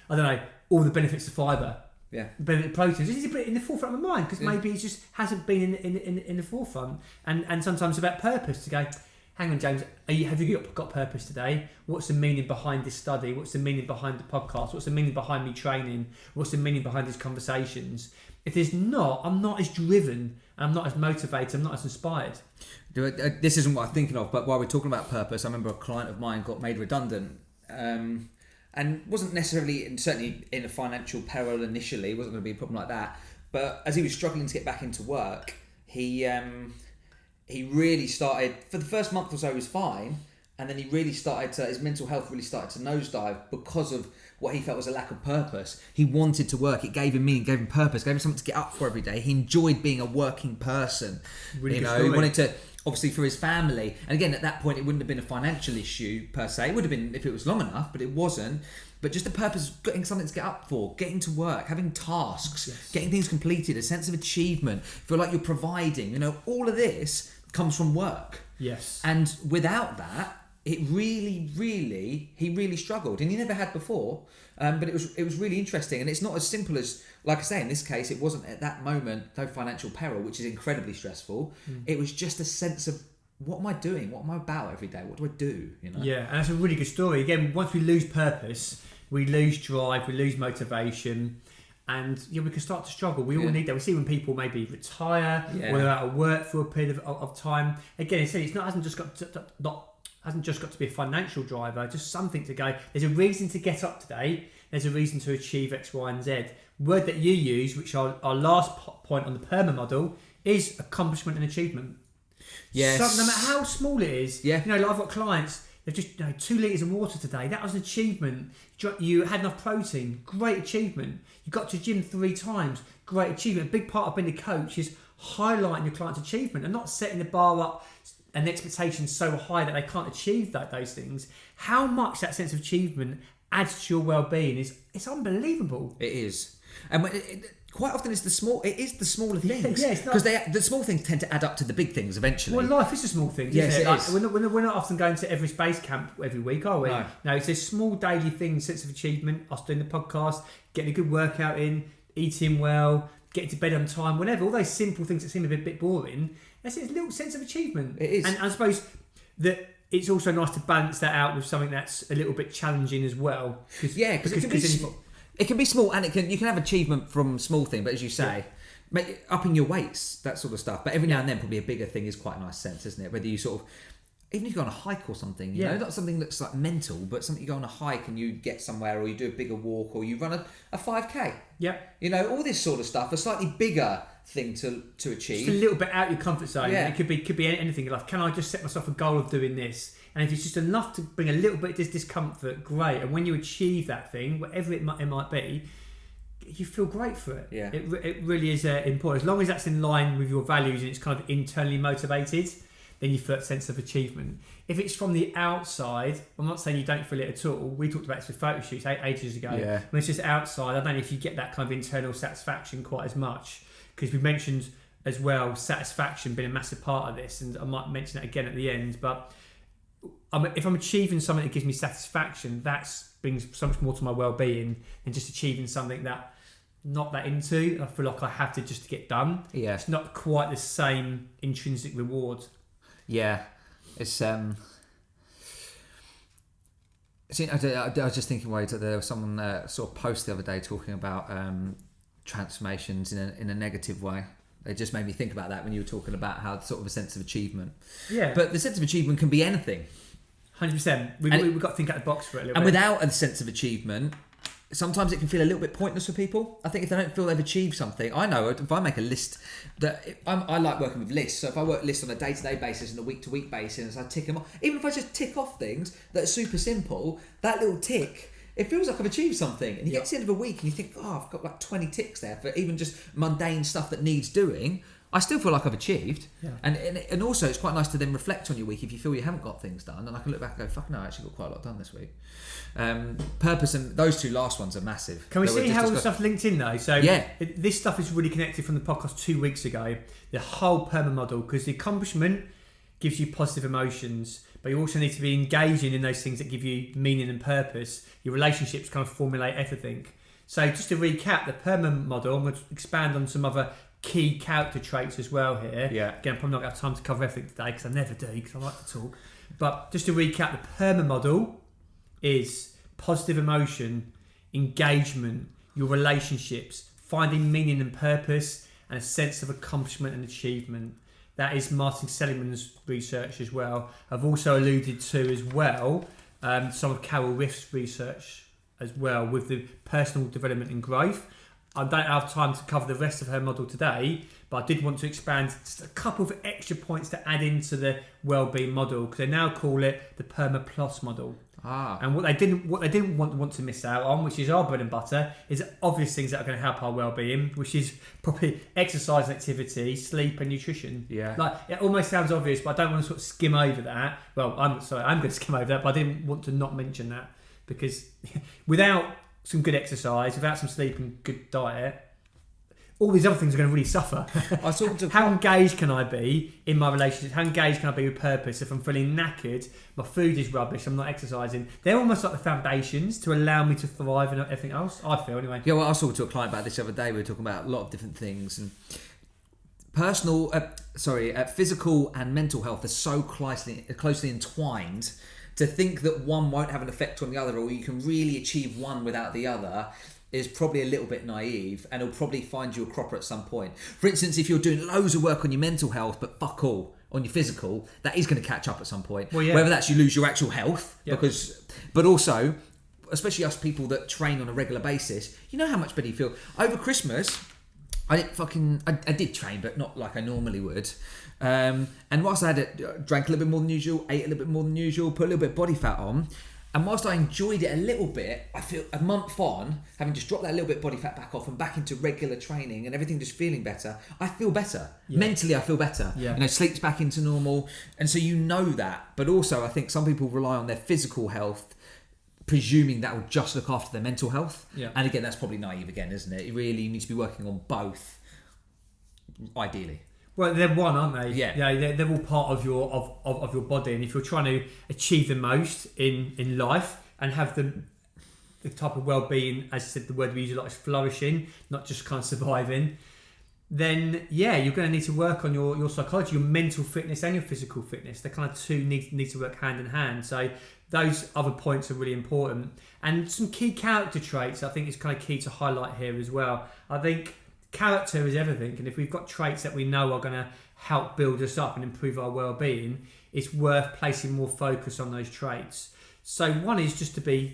I don't know, all the benefits of fibre. Yeah, benefit of proteins. I just need to put it in the forefront of my mind, because maybe it just hasn't been in the forefront. And sometimes about purpose, to go, hang on, James, have you got purpose today? What's the meaning behind this study? What's the meaning behind the podcast? What's the meaning behind me training? What's the meaning behind these conversations? If there's not, I'm not as driven, I'm not as motivated, I'm not as inspired. This isn't what I'm thinking of, but while we're talking about purpose, I remember a client of mine got made redundant. And wasn't necessarily, certainly in a financial peril initially, wasn't going to be a problem like that. But as he was struggling to get back into work, he really started, for the first month or so he was fine, and then he really started to, his mental health really started to nosedive because of what he felt was a lack of purpose. He wanted to work, it gave him meaning, gave him purpose, gave him something to get up for every day. He enjoyed being a working person. Really, he wanted to, obviously for his family, and again at that point it wouldn't have been a financial issue per se. It would have been if it was long enough, but it wasn't. But just the purpose, getting something to get up for, getting to work, having tasks, getting things completed, a sense of achievement, feel like you're providing, all of this comes from work. Yes. And without that, it he really struggled, and he never had before. But it was really interesting, and it's not as simple as, like I say, in this case, it wasn't at that moment, no financial peril, which is incredibly stressful. It was just a sense of, what am I doing? What am I about every day? What do I do? Yeah, and that's a really good story. Again, once we lose purpose, we lose drive, we lose motivation, and we can start to struggle. We all need that. We see when people maybe retire, or they're out of work for a period of time. Again, it's not hasn't just got to be a financial driver, just something to go, there's a reason to get up today, there's a reason to achieve X, Y and Z. Word that you use, which our last point on the PERMA model, is accomplishment and achievement. Yes. So, no matter how small it is, like I've got clients, They've just 2 litres of water today. That was an achievement. You had enough protein. Great achievement. You got to the gym 3 times. Great achievement. A big part of being a coach is highlighting your client's achievement and not setting the bar up and the expectations so high that they can't achieve those things. How much that sense of achievement adds to your well-being it's unbelievable. It is. And quite often it's the smaller things. Yeah, because the small things tend to add up to the big things eventually. Well, life is a small thing, yes, isn't it? Is. We're not often going to Everest Base Camp every week, are we? No, it's a small daily thing, sense of achievement, us doing the podcast, getting a good workout in, eating well, getting to bed on time, whatever, all those simple things that seem a bit boring, that's a little sense of achievement. It is. And I suppose that it's also nice to balance that out with something that's a little bit challenging as well. Because it can be small, and you can have achievement from small thing, but as you say, upping your weights, that sort of stuff. But every now and then, probably a bigger thing is quite a nice sense, isn't it? Whether you sort of, even if you go on a hike or something, you know, not something that's like mental, but something you go on a hike and you get somewhere, or you do a bigger walk, or you run a 5K. Yep. You know, all this sort of stuff, a slightly bigger thing to achieve. Just a little bit out your comfort zone. Yeah. It could be anything in life. Can I just set myself a goal of doing this? And if it's just enough to bring a little bit of this discomfort, great. And when you achieve that thing, whatever it might be, you feel great for it. Yeah. It really is important. As long as that's in line with your values and it's kind of internally motivated, then you feel a sense of achievement. If it's from the outside, I'm not saying you don't feel it at all. We talked about this with photo shoots ages ago. Yeah. When it's just outside, I don't know if you get that kind of internal satisfaction quite as much. Because we mentioned as well satisfaction being a massive part of this, and I might mention that again at the end. But if I'm achieving something that gives me satisfaction, that brings so much more to my well-being than just achieving something that I'm not that into. I feel like I have to just to get done. Yeah. It's not quite the same intrinsic reward. Yeah, it's. See, I was just thinking, that there was someone sort of post the other day talking about transformations in a negative way. It just made me think about that when you were talking about how sort of a sense of achievement. Yeah. But the sense of achievement can be anything. 100%. We've got to think out the box for it a little bit. And without a sense of achievement, sometimes it can feel a little bit pointless for people. I think if they don't feel they've achieved something, I know if I make a list I like working with lists. So if I work lists on a day-to-day basis and a week-to-week basis, I tick them off. Even if I just tick off things that are super simple, that little tick, it feels like I've achieved something. And you get to the end of a week and you think, I've got like 20 ticks there for even just mundane stuff that needs doing. I still feel like I've achieved. Yeah. And also it's quite nice to then reflect on your week if you feel you haven't got things done, and I can look back and go, fuck no, I actually got quite a lot done this week. Purpose, and those two last ones are massive. Can we see how all the stuff's linked in though? So this stuff is really connected from the podcast 2 weeks ago. The whole PERMA model, because the accomplishment gives you positive emotions, but you also need to be engaging in those things that give you meaning and purpose. Your relationships kind of formulate everything. So just to recap, the PERMA model, I'm going to expand on some other key character traits as well here. Yeah. Again, I'm probably not going to have time to cover everything today because I never do, because I like to talk. But just to recap, the PERMA model is positive emotion, engagement, your relationships, finding meaning and purpose, and a sense of accomplishment and achievement. That is Martin Seligman's research as well. I've also alluded to as well some of Carol Riff's research as well with the personal development and growth. I don't have time to cover the rest of her model today, but I did want to expand just a couple of extra points to add into the wellbeing model, because they now call it the PERMA Plus model. And what they didn't want to miss out on, which is our bread and butter, is obvious things that are going to help our well-being, which is probably exercise and activity, sleep and nutrition. Yeah. Like, it almost sounds obvious, but I don't want to sort of skim over that. Well, I'm going to skim over that, but I didn't want to not mention that, because without some good exercise, without some sleep and good diet, all these other things are going to really suffer. How engaged can I be in my relationship? How engaged can I be with purpose? If I'm feeling knackered, my food is rubbish, I'm not exercising. They're almost like the foundations to allow me to thrive and everything else, I feel anyway. Yeah, well, I was talking to a client about this the other day. We were talking about a lot of different things, and physical and mental health are so closely entwined. To think that one won't have an effect on the other, or you can really achieve one without the other, is probably a little bit naive, and it'll probably find you a cropper at some point. For instance, if you're doing loads of work on your mental health but fuck all on your physical, that is going to catch up at some point. Well, yeah. Whether that's you lose your actual health, but also, especially us people that train on a regular basis, you know how much better you feel. Over Christmas, I did train, but not like I normally would. And whilst I drank a little bit more than usual, ate a little bit more than usual, put a little bit of body fat on, and whilst I enjoyed it a little bit, I feel a month on, having just dropped that little bit of body fat back off and back into regular training and everything just feeling better, I feel better. Yeah. Mentally, I feel better. Yeah. Sleep's back into normal. And so you know that. But also, I think some people rely on their physical health, presuming that will just look after their mental health. Yeah. And again, that's probably naive again, isn't it? You really need to be working on both, ideally. Well, they're one, aren't they? Yeah. They're all part of your of your body, and if you're trying to achieve the most in life and have the type of well-being, as I said, the word we use a lot is flourishing, not just kind of surviving, then you're going to need to work on your psychology, your mental fitness and your physical fitness. They kind of two need to work hand in hand. So those other points are really important. And some key character traits I think is kind of key to highlight here as well. I think character is everything, and if we've got traits that we know are going to help build us up and improve our well-being, it's worth placing more focus on those traits. So one is just to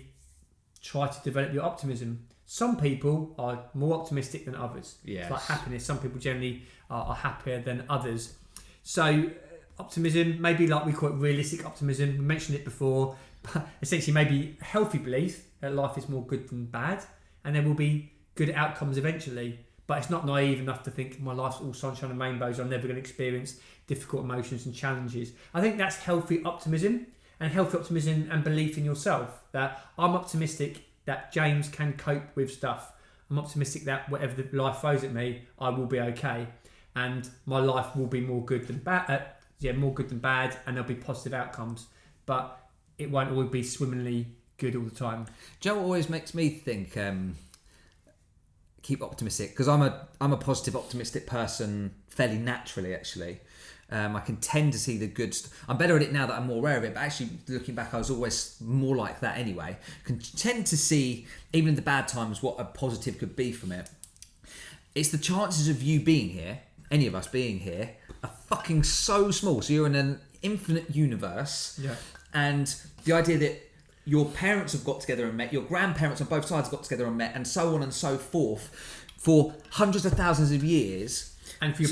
try to develop your optimism. Some people are more optimistic than others. Yes. It's like happiness. Some people generally are happier than others. So optimism, maybe like we call it realistic optimism. We mentioned it before. But essentially, maybe healthy belief that life is more good than bad, and there will be good outcomes eventually. But it's not naive enough to think my life's all sunshine and rainbows. I'm never going to experience difficult emotions and challenges. I think that's healthy optimism and belief in yourself. That I'm optimistic that James can cope with stuff. I'm optimistic that whatever the life throws at me, I will be okay, and my life will be more good than bad. More good than bad, and there'll be positive outcomes. But it won't always be swimmingly good all the time. Do you know what always makes me think? Keep optimistic, because I'm a positive, optimistic person fairly naturally. Actually, I can tend to see the good. I'm better at it now that I'm more aware of it. But actually, looking back, I was always more like that anyway. Can tend to see even in the bad times what a positive could be from it. It's the chances of you being here, any of us being here, are fucking so small. So you're in an infinite universe, and the idea that your parents have got together and met, your grandparents on both sides have got together and met, and so on and so forth, for hundreds of thousands of years. And for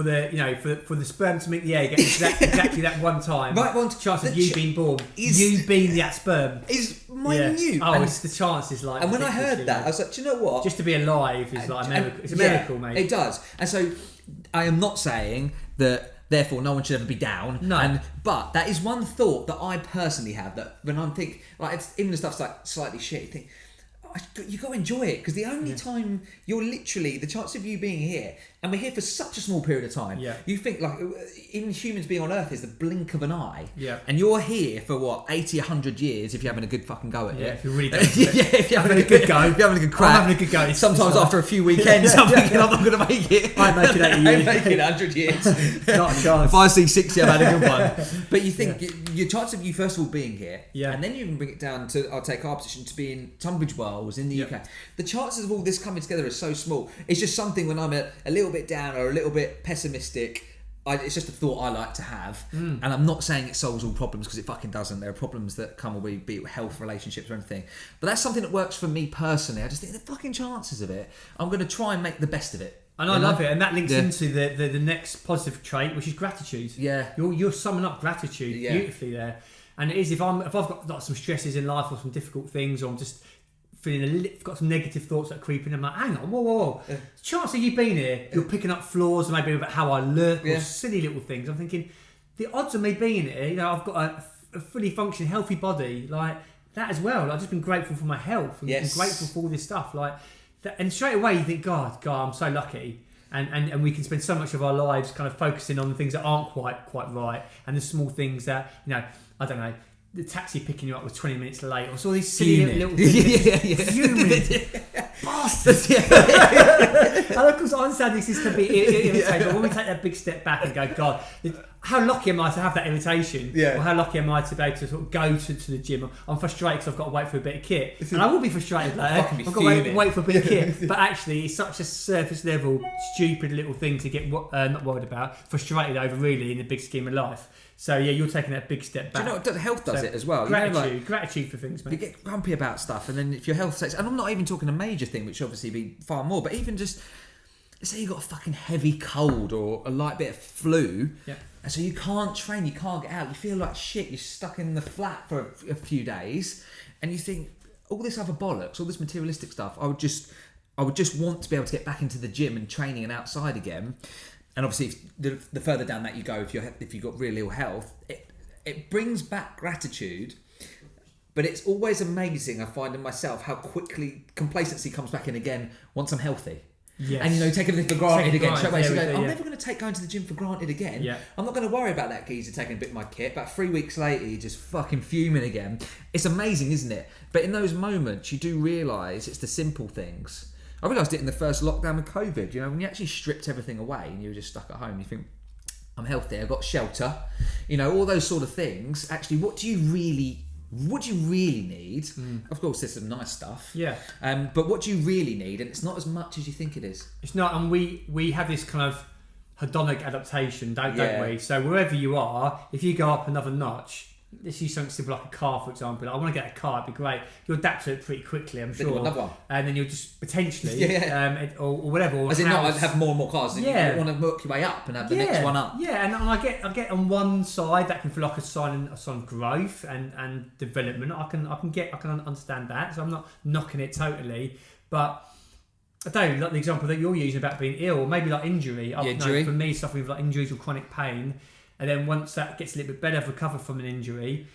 the sperm to meet the egg at exactly that one time. Right, one chance of you being born, you being that sperm is minute. Yeah. Oh, it's the chances like. And when I heard that, I was like, do you know what? Just to be alive is like a miracle. It's a miracle, mate. It does. And so, I am not saying that. Therefore, no one should ever be down. No. But that is one thought that I personally have, that when I'm thinking, like, even the stuff's like slightly shit, you think, you got to enjoy it, because the only time you're literally, the chance of you being here, and we're here for such a small period of time, you think like even humans being on Earth is the blink of an eye, and you're here for what, 80, 100 years if you're having a good fucking go at it. If you're really if you're having a good go, if you're having a good crack. I'm having a good go. Sometimes after a few weekends, I'm thinking I'm not going to make it. I make it 80 years. I make it 100 years. Not a chance. If I see 60, I've had a good one. But you think your chance of you first of all being here, and then you can bring it down to, I'll take our position, to be in Tunbridge Wells in the UK. The chances of all this coming together is so small. It's just something when I'm a little bit down or a little bit pessimistic, it's just a thought I like to have. And I'm not saying it solves all problems, because it fucking doesn't. There are problems that come away, be it health, relationships or anything. But that's something that works for me personally. I just think the fucking chances of it, I'm going to try and make the best of it. And I love it, and that links into the next positive trait, which is gratitude. Yeah, you're summing up gratitude beautifully there. And it is, if I've got like some stresses in life or some difficult things, or I'm just feeling got some negative thoughts that are creeping, I'm like, hang on, whoa. Chance of you being here, you're picking up flaws, maybe about how I look, or silly little things. I'm thinking, the odds of me being here, I've got a fully functioning, healthy body, like that as well. I've just been grateful for my health, and been grateful for all this stuff, like that. And straight away you think, God, I'm so lucky. And we can spend so much of our lives kind of focusing on the things that aren't quite right, and the small things that, I don't know, the taxi picking you up was 20 minutes late, or so these silly little things. Fuming. Bastards. And of course, I understand this can be irritating, but when we take that big step back and go, God, how lucky am I to have that irritation? Or how lucky am I to be able to sort of go to the gym? I'm frustrated because I've got to wait for a bit of kit. And I will be frustrated later. I've got to wait for a bit of kit. But actually, it's such a surface level, stupid little thing to get not worried about, frustrated over really in the big scheme of life. So you're taking that big step back. Do you know what health does it as well? Gratitude for things, mate. You get grumpy about stuff, and then if your health takes, and I'm not even talking a major thing, which obviously be far more, but even just let's say you got a fucking heavy cold or a light bit of flu, Yeah. and so you can't train, you can't get out, you feel like shit, you're stuck in the flat for a few days, and you think, all this other bollocks, all this materialistic stuff, I would just want to be able to get back into the gym and training and outside again. And obviously, if the further down that you go, if you've got real ill health, it brings back gratitude. But it's always amazing, I find in myself, how quickly complacency comes back in again once I'm healthy. Yes. And you take everything for granted again. Straight away, Yeah, I'm never going to take going to the gym for granted again. Yeah. I'm not going to worry about that geezer taking a bit of my kit. About 3 weeks later, you're just fucking fuming again. It's amazing, isn't it? But in those moments, you do realise it's the simple things. I realised it in the first lockdown with COVID. When you actually stripped everything away and you were just stuck at home, you think, I'm healthy, I've got shelter. All those sort of things. Actually, what do you really need? Of course, there's some nice stuff. Yeah. But what do you really need? And it's not as much as you think it is. It's not, and we have this kind of hedonic adaptation, don't we? So wherever you are, if you go up another notch, let's use something simple like a car, for example. I want to get a car, it'd be great. You'll adapt to it pretty quickly, I'm sure. Another one. And then you'll just potentially, or whatever. Or as in not have more and more cars. You want to work your way up and have the next one up. Yeah, and I get on one side that can feel like a sign of growth and development. I can understand that. So I'm not knocking it totally, but I don't like the example that you're using about being ill, or maybe like injury. Injury. For me, suffering with like injuries or chronic pain. And then once that gets a little bit better, I've recovered from an injury,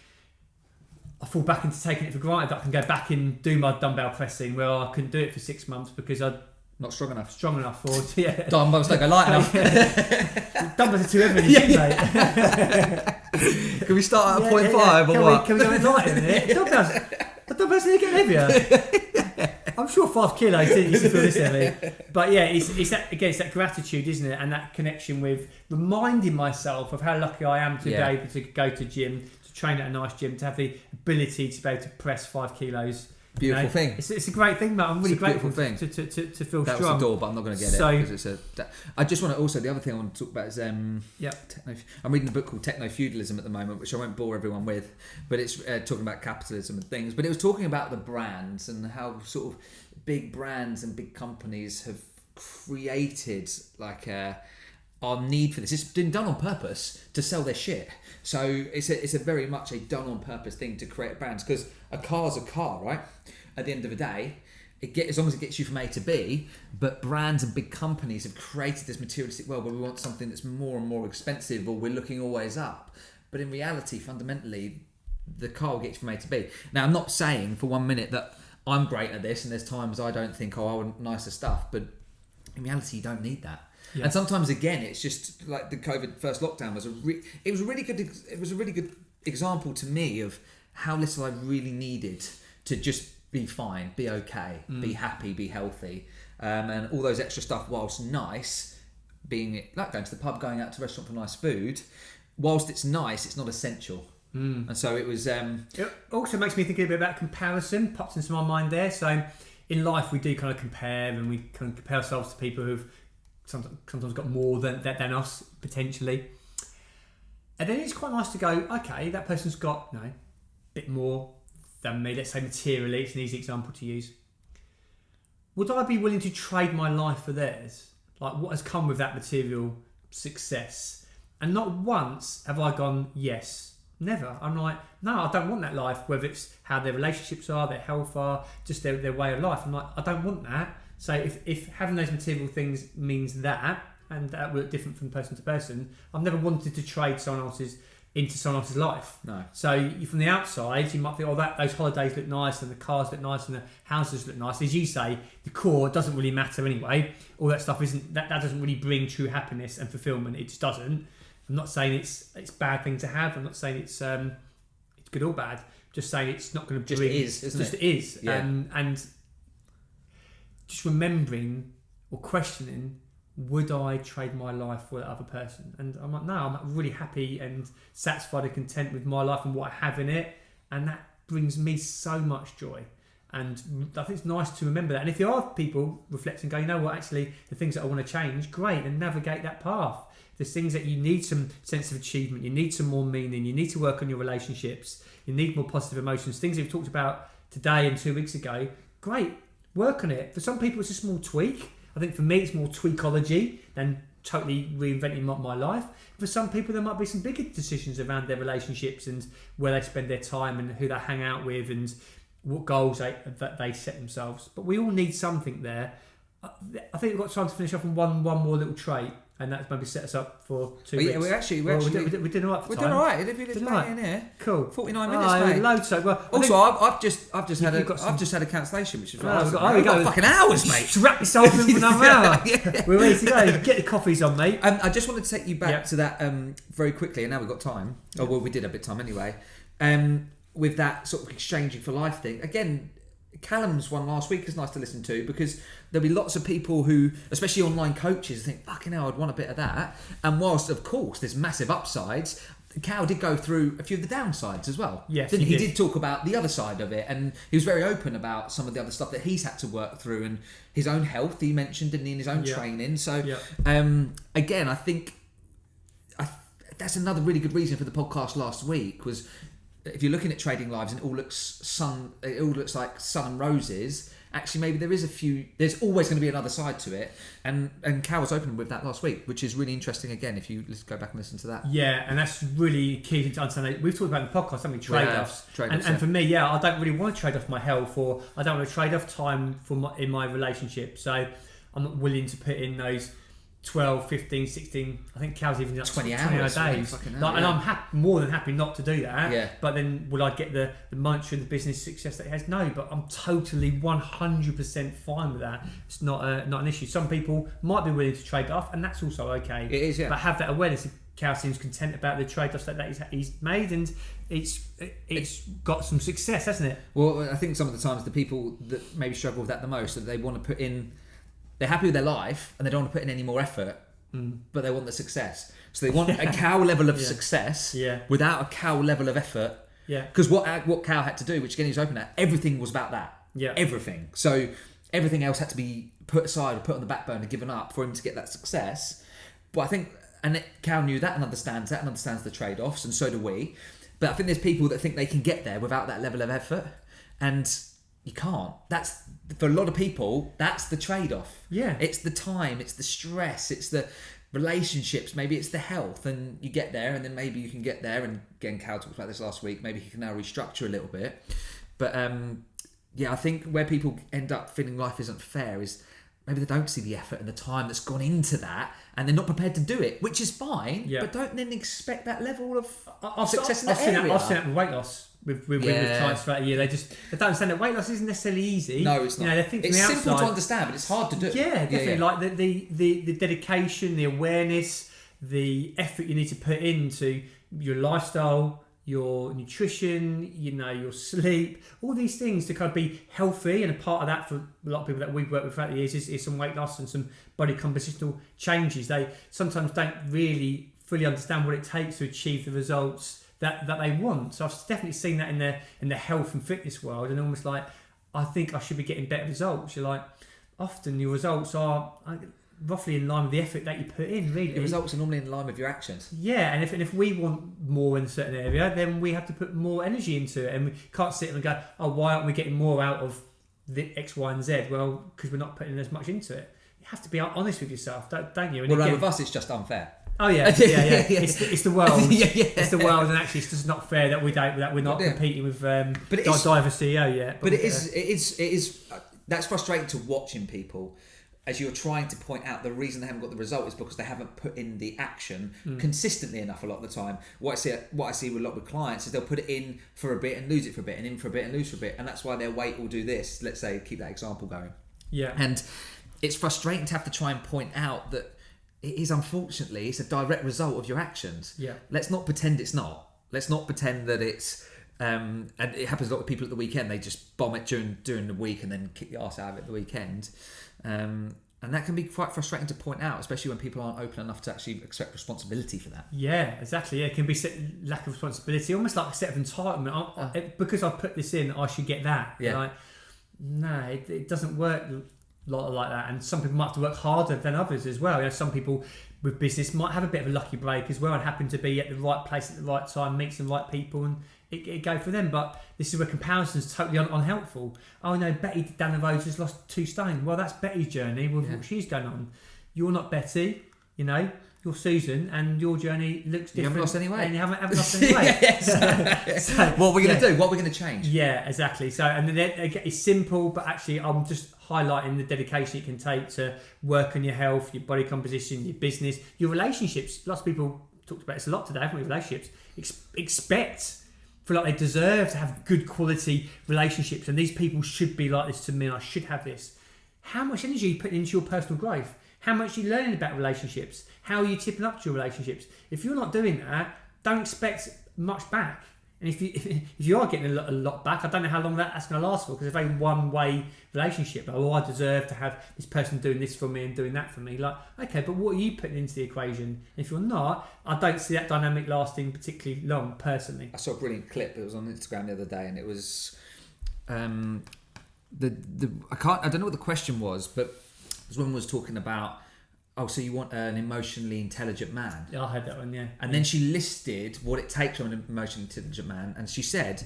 I fall back into taking it for granted that I can go back and do my dumbbell pressing, where I couldn't do it for 6 months because I'm not strong enough. Or Dumbbells don't go light enough. Dumbbells are too heavy, mate. Can we start at 0.5 or what? Can we go at light in a minute? Dumbbells need to get heavier. I'm sure 5 kilos didn't used to feel this heavy. But yeah, it's that gratitude, isn't it? And that connection with reminding myself of how lucky I am to be able to go to gym, to train at a nice gym, to have the ability to be able to press 5 kilos. Beautiful thing. It's a great thing, mate. I'm really grateful thing. To feel that strong. Was the door, but I'm not going to get it. Because I just want to also, the other thing I want to talk about is I'm reading a book called Techno-Feudalism at the moment, which I won't bore everyone with, but it's talking about capitalism and things. But it was talking about the brands and how sort of big brands and big companies have created like our need for this. It's been done on purpose to sell their shit. So it's a very much a done on purpose thing to create brands, because a car's a car, right? At the end of the day, as long as it gets you from A to B. But brands and big companies have created this materialistic world where we want something that's more and more expensive, or we're looking always up. But in reality, fundamentally, the car will get you from A to B. Now, I'm not saying for 1 minute that I'm great at this, and there's times I don't think, I want nicer stuff. But in reality, you don't need that. Yeah. And sometimes, again, it's just like the COVID first lockdown was it was a really good example to me of how little I really needed to just be fine, be okay, be happy, be healthy, and all those extra stuff, whilst nice, being like going to the pub, going out to a restaurant for nice food, whilst it's nice, it's not essential. And so it was. It also makes me think a bit about comparison. Pops into my mind there. So in life, we do kind of compare, and we kind of compare ourselves to people who've sometimes got more than us potentially. And then it's quite nice to go, okay, that person's got a bit more than me. Let's say materially, it's an easy example to use. Would I be willing to trade my life for theirs? Like what has come with that material success? And not once have I gone, yes. Never. I'm like, no, I don't want that life, whether it's how their relationships are, their health are, just their way of life. I'm like, I don't want that. So if having those material things means that, and that will look different from person to person, I've never wanted to trade someone else's into someone else's life. No. So from the outside, you might think, those holidays look nice, and the cars look nice, and the houses look nice. As you say, the core doesn't really matter anyway. All that stuff that doesn't really bring true happiness and fulfillment. It just doesn't. I'm not saying it's a bad thing to have. I'm not saying it's good or bad. I'm just saying it's not going to bring. Just is, isn't it? Just is. Yeah. And just remembering or questioning, would I trade my life for that other person? And I'm like, no, I'm really happy and satisfied and content with my life and what I have in it. And that brings me so much joy. And I think it's nice to remember that. And if there are people reflecting, go, you know what, actually, the things that I want to change, great, and navigate that path. There's things that you need some sense of achievement, you need some more meaning, you need to work on your relationships, you need more positive emotions, things we've talked about today and 2 weeks ago, great, work on it. For some people, it's a small tweak. I think for me, it's more tweakology than totally reinventing my life. For some people, there might be some bigger decisions around their relationships and where they spend their time and who they hang out with and what goals that they set themselves. But we all need something there. I think we've got time to finish off on one more little trait, and that's maybe set us up for 2 weeks. Yeah, we did all right for time. We're doing all right. If you did bang in here, cool. 49 minutes, mate. Loads. So well. Also, I've just had a cancellation, which is right. We've got fucking hours, mate. Strap yourself in for another hour. Yeah. We're ready to go. Get the coffees on, mate. I just wanted to take you back to that very quickly, and now we've got time. Oh well, we did a bit of time anyway. With that sort of exchanging for life thing again. Callum's one last week is nice to listen to because there'll be lots of people who, especially online coaches, think, fucking hell, I'd want a bit of that. And whilst, of course, there's massive upsides, Cal did go through a few of the downsides as well. Yes, he did talk about the other side of it, and he was very open about some of the other stuff that he's had to work through and his own health, he mentioned, didn't he, in his own training. So, again, I think that's another really good reason for the podcast last week was... If you're looking at trading lives and it all looks like sun and roses, actually maybe there's always going to be another side to it, and Cal was open with that last week, which is really interesting. Again, if you go back and listen to that, and that's really key to understand. We've talked about in the podcast, haven't we, trade-offs, and for me, I don't really want to trade off my health, or I don't want to trade off time in my relationship, so I'm not willing to put in those 12, 15, 16, I think Cal's even 20 hours days. And I'm more than happy not to do that. Yeah. But then will I get the mantra and the business success that it has? No, but I'm totally 100% fine with that. It's not an issue. Some people might be willing to trade it off, and that's also okay. It is, yeah. But have that awareness. Cal seems content about the trade-offs that he's made, and it's got some success, hasn't it? Well, I think some of the times the people that maybe struggle with that the most, that they want to put in... They're happy with their life and they don't want to put in any more effort, but they want the success. So they want a Cal level of success without a Cal level of effort. Yeah. Because what Cal had to do, which again he was open at, everything was about that. Yeah. Everything. So everything else had to be put aside or put on the back burner, given up for him to get that success. But I think, Cal knew that and understands the trade-offs, and so do we. But I think there's people that think they can get there without that level of effort, and you can't. That's, for a lot of people, that's the trade-off. Yeah. It's the time, it's the stress, it's the relationships, maybe it's the health, and you get there, and then maybe you can get there, and again, Cal talked about this last week, maybe he can now restructure a little bit. But I think where people end up feeling life isn't fair is maybe they don't see the effort and the time that's gone into that, and they're not prepared to do it, which is fine, but don't then expect that level of success in that area. I've seen that with weight loss. With clients throughout the year, they don't understand that weight loss isn't necessarily easy. No, it's not. They think it's from the simple outside, to understand, but it's hard to do. Yeah, definitely. Like the dedication, the awareness, the effort you need to put into your lifestyle, your nutrition, your sleep, all these things to kind of be healthy. And a part of that for a lot of people that we've worked with throughout the years is some weight loss and some body compositional changes. They sometimes don't really fully understand what it takes to achieve the results that they want. So I've definitely seen that in the health and fitness world, and almost like, I think I should be getting better results. You're like, often your results are roughly in line with the effort that you put in, really. The results are normally in line with your actions. Yeah, and if we want more in a certain area, then we have to put more energy into it, and we can't sit and go, oh, why aren't we getting more out of the X, Y, and Z? Well, because we're not putting as much into it. You have to be honest with yourself, don't you? And well, with us, it's just unfair. Oh yeah. It's the world. It's the world, and actually, it's just not fair that we're not competing with Diver CEO yet. But it is. That's frustrating to watch in people as you're trying to point out the reason they haven't got the result is because they haven't put in the action consistently enough. A lot of the time, what I see with a lot with clients is they'll put it in for a bit and lose it for a bit, and in for a bit and lose for a bit, and that's why their weight will do this. Let's say, keep that example going. Yeah, and it's frustrating to have to try and point out that. It is, unfortunately, it's a direct result of your actions. Yeah. Let's not pretend it's not. Let's not pretend that it's... and it happens a lot with people at the weekend. They just bomb it during the week and then kick the arse out of it the weekend. And that can be quite frustrating to point out, especially when people aren't open enough to actually accept responsibility for that. Yeah, exactly. Yeah, it can be lack of responsibility, almost like a set of entitlement. Because I've put this in, I should get that. Yeah. Like, no, it doesn't work lot like that. And some people might have to work harder than others as well. You know, some people with business might have a bit of a lucky break as well and happen to be at the right place at the right time, meet some right people, and it go for them. But this is where comparison is totally unhelpful. Oh no, Betty down the road just lost 2 stone. Well, that's Betty's journey with what she's going on. You're not Betty, you know. You're Susan, and your journey looks different. You haven't lost any weight. And you haven't lost any weight. Yes. So, what are we going to do? What are we going to change? Yeah, exactly. So, and then it's simple, but actually, I'm just highlighting the dedication it can take to work on your health, your body composition, your business, your relationships. Lots of people talked about this a lot today, haven't we? Relationships. Feel like they deserve to have good quality relationships, and these people should be like this to me, and I should have this. How much energy are you putting into your personal growth? How much are you learning about relationships? How are you tipping up to your relationships? If you're not doing that, don't expect much back. And if you are getting a lot back, I don't know how long that's going to last for, because it's a very one-way relationship. Oh, I deserve to have this person doing this for me and doing that for me. Like, okay, but what are you putting into the equation? And if you're not, I don't see that dynamic lasting particularly long, personally. I saw a brilliant clip that was on Instagram the other day, and it was I don't know what the question was, but this woman was talking about, so you want an emotionally intelligent man. Yeah, I heard that one, yeah. And then she listed what it takes from an emotionally intelligent man, and she said,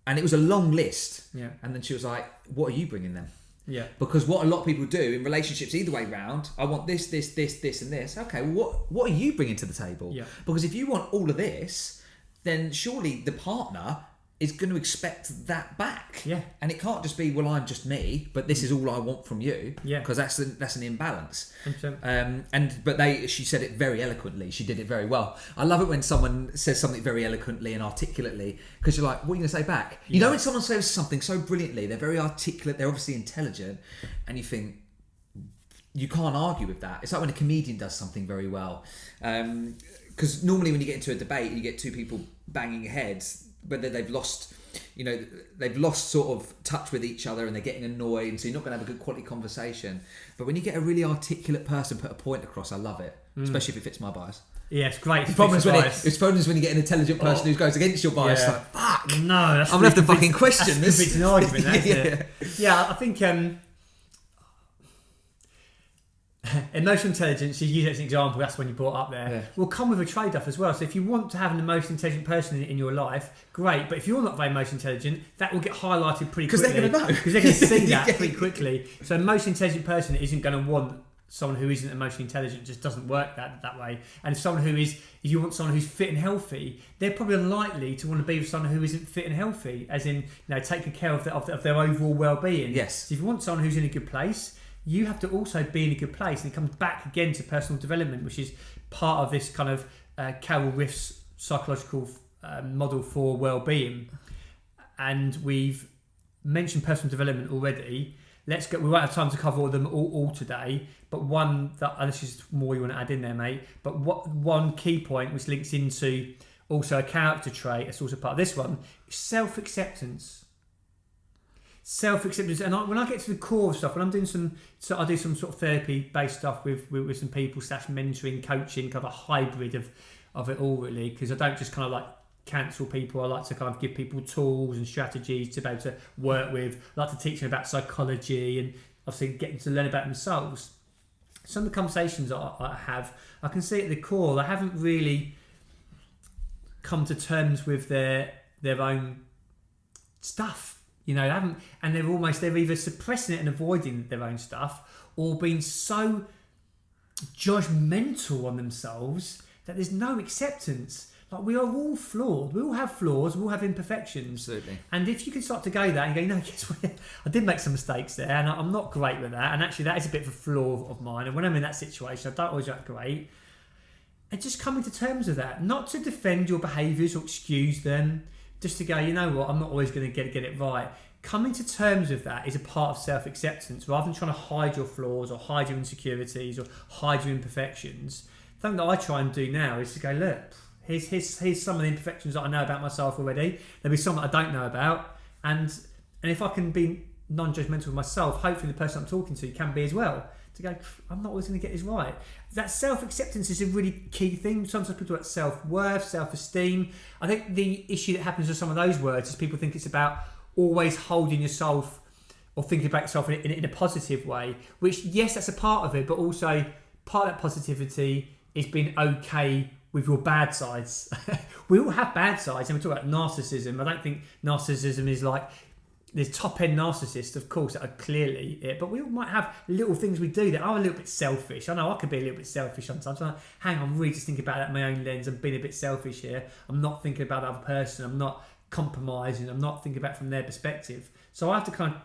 and it was a long list. Yeah. And then she was like, what are you bringing them? Yeah. Because what a lot of people do in relationships, either way round, I want this, and this. Okay, well, what are you bringing to the table? Yeah. Because if you want all of this, then surely the partner is going to expect that back. Yeah. And it can't just be, well, I'm just me, but this is all I want from you. Yeah. Because that's an imbalance. 100%. She said it very eloquently. She did it very well. I love it when someone says something very eloquently and articulately, because you're like, what are you going to say back? You know when someone says something so brilliantly, they're very articulate, they're obviously intelligent, and you think, you can't argue with that. It's like when a comedian does something very well. Because normally when you get into a debate and you get two people banging heads, whether they've lost sort of touch with each other and they're getting annoyed, and so you're not going to have a good quality conversation. But when you get a really articulate person put a point across, I love it, especially if it fits my bias. Yeah, it's great. The problem is when you get an intelligent person who goes against your bias. Yeah. Like, fuck. No, I'm gonna have to fucking question this. It's an argument, that's it. Yeah, I think emotional intelligence, you use it as an example, that's when you brought up there, will come with a trade-off as well. So if you want to have an emotionally intelligent person in your life, great, but if you're not very emotionally intelligent, that will get highlighted pretty quickly. Because they're going to know. Because they're going to see that pretty quickly. So an emotionally intelligent person isn't going to want someone who isn't emotionally intelligent. It just doesn't work that way. And if you want someone who's fit and healthy, they're probably unlikely to want to be with someone who isn't fit and healthy, as in, take good care of their overall well-being. Yes. So if you want someone who's in a good place, you have to also be in a good place, and it comes back again to personal development, which is part of this kind of Carol Riff's psychological model for well-being. And we've mentioned personal development already. Let's go. We won't have time to cover all of them all today, but one that, and this is more you want to add in there, mate. But one key point which links into also a character trait, it's also part of this one, is self-acceptance. Self-acceptance, and when I get to the core of stuff, when I'm doing I do some sort of therapy-based stuff with some people / mentoring, coaching, kind of a hybrid of it all, really, because I don't just kind of like cancel people. I like to kind of give people tools and strategies to be able to work with. I like to teach them about psychology and obviously get them to learn about themselves. Some of the conversations I have, I can see at the core, they haven't really come to terms with their own stuff. They haven't, and they're either suppressing it and avoiding their own stuff, or being so judgmental on themselves that there's no acceptance. Like, we are all flawed. We all have flaws. We all have imperfections. Absolutely. And if you can start to go there and go, guess what? I did make some mistakes there, and I'm not great with that. And actually, that is a bit of a flaw of mine. And when I'm in that situation, I don't always act great. And just coming to terms with that, not to defend your behaviours or excuse them. Just to go, you know what, I'm not always going to get it right. Coming to terms with that is a part of self-acceptance, rather than trying to hide your flaws or hide your insecurities or hide your imperfections. The thing that I try and do now is to go, look, here's some of the imperfections that I know about myself already. There'll be some that I don't know about, and if I can be non-judgmental with myself, hopefully the person I'm talking to can be as well. To go, I'm not always going to get this right. That self-acceptance is a really key thing. Sometimes people talk about self-worth, self-esteem. I think the issue that happens with some of those words is people think it's about always holding yourself or thinking about yourself in a positive way, which, yes, that's a part of it, but also part of that positivity is being okay with your bad sides. We all have bad sides, and we talk about narcissism. I don't think narcissism is like, there's top-end narcissists, of course, that are clearly it, but we all might have little things we do that are a little bit selfish. I know I could be a little bit selfish sometimes. I'm like, hang on, I'm really just thinking about that my own lens. I'm being a bit selfish here. I'm not thinking about the other person. I'm not compromising. I'm not thinking about it from their perspective. So I have to kind of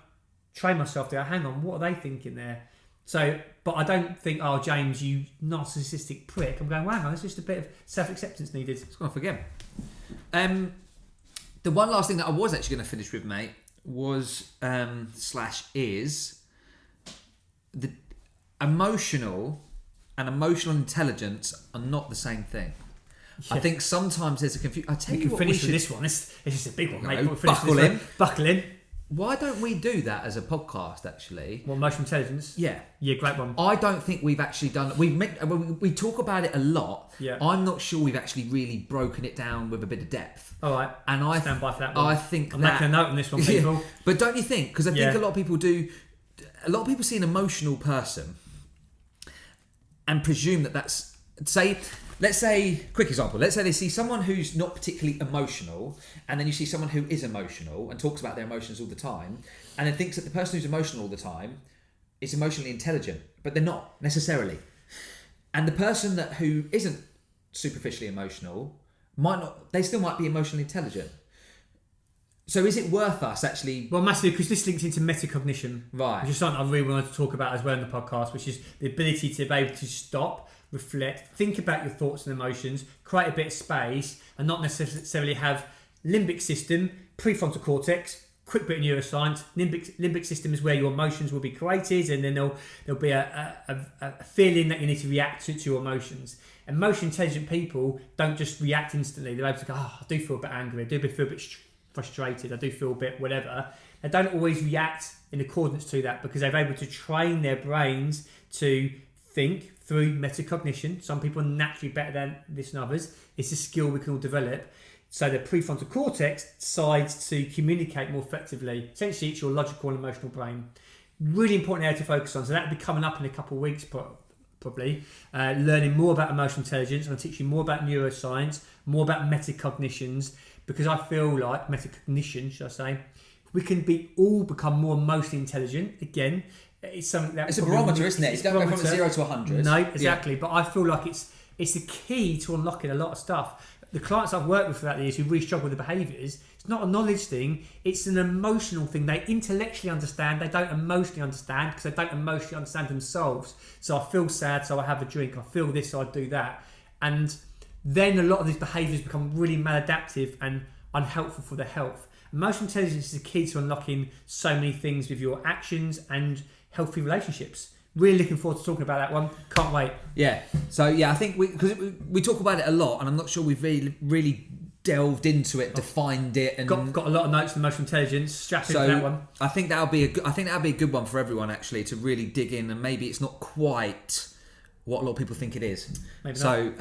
train myself to go, hang on, what are they thinking there? So, but I don't think, oh, James, you narcissistic prick. I'm going, wow, there's just a bit of self-acceptance needed. It's gone forget. The one last thing that I was actually going to finish with, mate, was / is the emotional and emotional intelligence are not the same thing. Yeah. I think sometimes there's a confusion. I tell you what, finish with this one. It's just a big one, mate. Buckle in. Why don't we do that as a podcast, actually? Well, emotional intelligence? Yeah. Yeah, great one. I don't think we've actually done... We talk about it a lot. Yeah. I'm not sure we've actually really broken it down with a bit of depth. All right. And I stand by for that one. I think I'm making a note on this one, people. Yeah. But don't you think? Because I think a lot of people do... A lot of people see an emotional person and presume that that's... Let's say, quick example, let's say they see someone who's not particularly emotional, and then you see someone who is emotional and talks about their emotions all the time, and then thinks that the person who's emotional all the time is emotionally intelligent, but they're not necessarily. And the person who isn't superficially emotional they still might be emotionally intelligent. So is it worth us actually... Well, massively, because this links into metacognition. Right. Which is something I really wanted to talk about as well in the podcast, which is the ability to be able to stop, reflect, think about your thoughts and emotions, create a bit of space, and not necessarily have limbic system, prefrontal cortex, quick bit of neuroscience. Limbic system is where your emotions will be created, and then there'll be a feeling that you need to react to your emotions. Emotion intelligent people don't just react instantly. They're able to go, oh, I do feel a bit angry, I do feel a bit frustrated, I do feel a bit whatever. They don't always react in accordance to that because they're able to train their brains to think through metacognition. Some people are naturally better than this than others. It's a skill we can all develop. So the prefrontal cortex decides to communicate more effectively. Essentially, it's your logical and emotional brain. Really important area to focus on. So that'll be coming up in a couple of weeks, probably. Learning more about emotional intelligence. I'm going to teach you more about neuroscience, more about metacognitions, because I feel like metacognition, should I say, we can all become more emotionally intelligent. Again, it's something that it's a barometer, isn't it? It's going to go from 0 to 100. No, exactly. Yeah. But I feel like it's the key to unlocking a lot of stuff. The clients I've worked with throughout the years who really struggle with the behaviours, it's not a knowledge thing, it's an emotional thing. They intellectually understand, they don't emotionally understand because they don't emotionally understand themselves. So I feel sad, so I have a drink. I feel this, so I do that. And then a lot of these behaviours become really maladaptive and unhelpful for their health. Emotional intelligence is the key to unlocking so many things with your actions and healthy relationships. Really looking forward to talking about that one. Can't wait. Yeah. So yeah, I think because we talk about it a lot, and I'm not sure we've really delved into it, defined it, and got a lot of notes on emotional intelligence. Strap into that one. I think that'll be a good one for everyone actually to really dig in, and maybe it's not quite what a lot of people think it is. Maybe so.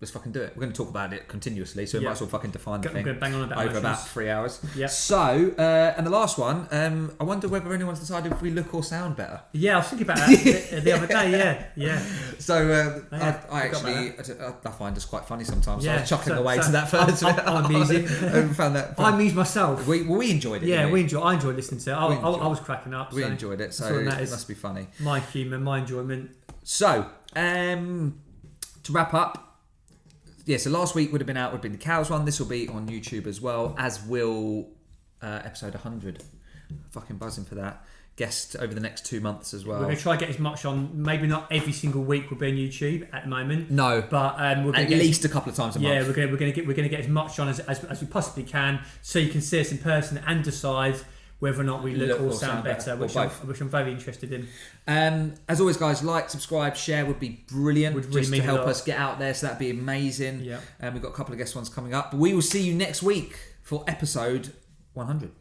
Let's fucking do it. We're going to talk about it continuously, so we might as well fucking define the thing. We're going to bang on about over about 3 hours. Yeah. So, and the last one, I wonder whether anyone's decided if we look or sound better. Yeah, I was thinking about that the other day. Yeah. So I find this quite funny sometimes. Yeah. So I was chuckling away to that first. I'm amusing. I found that fun. I amused myself. We enjoyed it. Yeah, I enjoyed listening to it. I was cracking up. We enjoyed it. So it must be funny. My humour, my enjoyment. So, to wrap up. Yeah, so last week would have been the cows one. This will be on YouTube as well, as will episode 100. Fucking buzzing for that. Guest over the next 2 months as well. We're going to try to get as much on. Maybe not every single week will be on YouTube at the moment. No, but we're going at least a couple of times a month. Yeah, we're going to get as much on as we possibly can, so you can see us in person and decide whether or not we look or sound better, which I'm very interested in. As always, guys, like, subscribe, share would be brilliant. Would really just mean to help us get out there, so that'd be amazing. Yeah. We've got a couple of guest ones coming up. But we will see you next week for episode 100.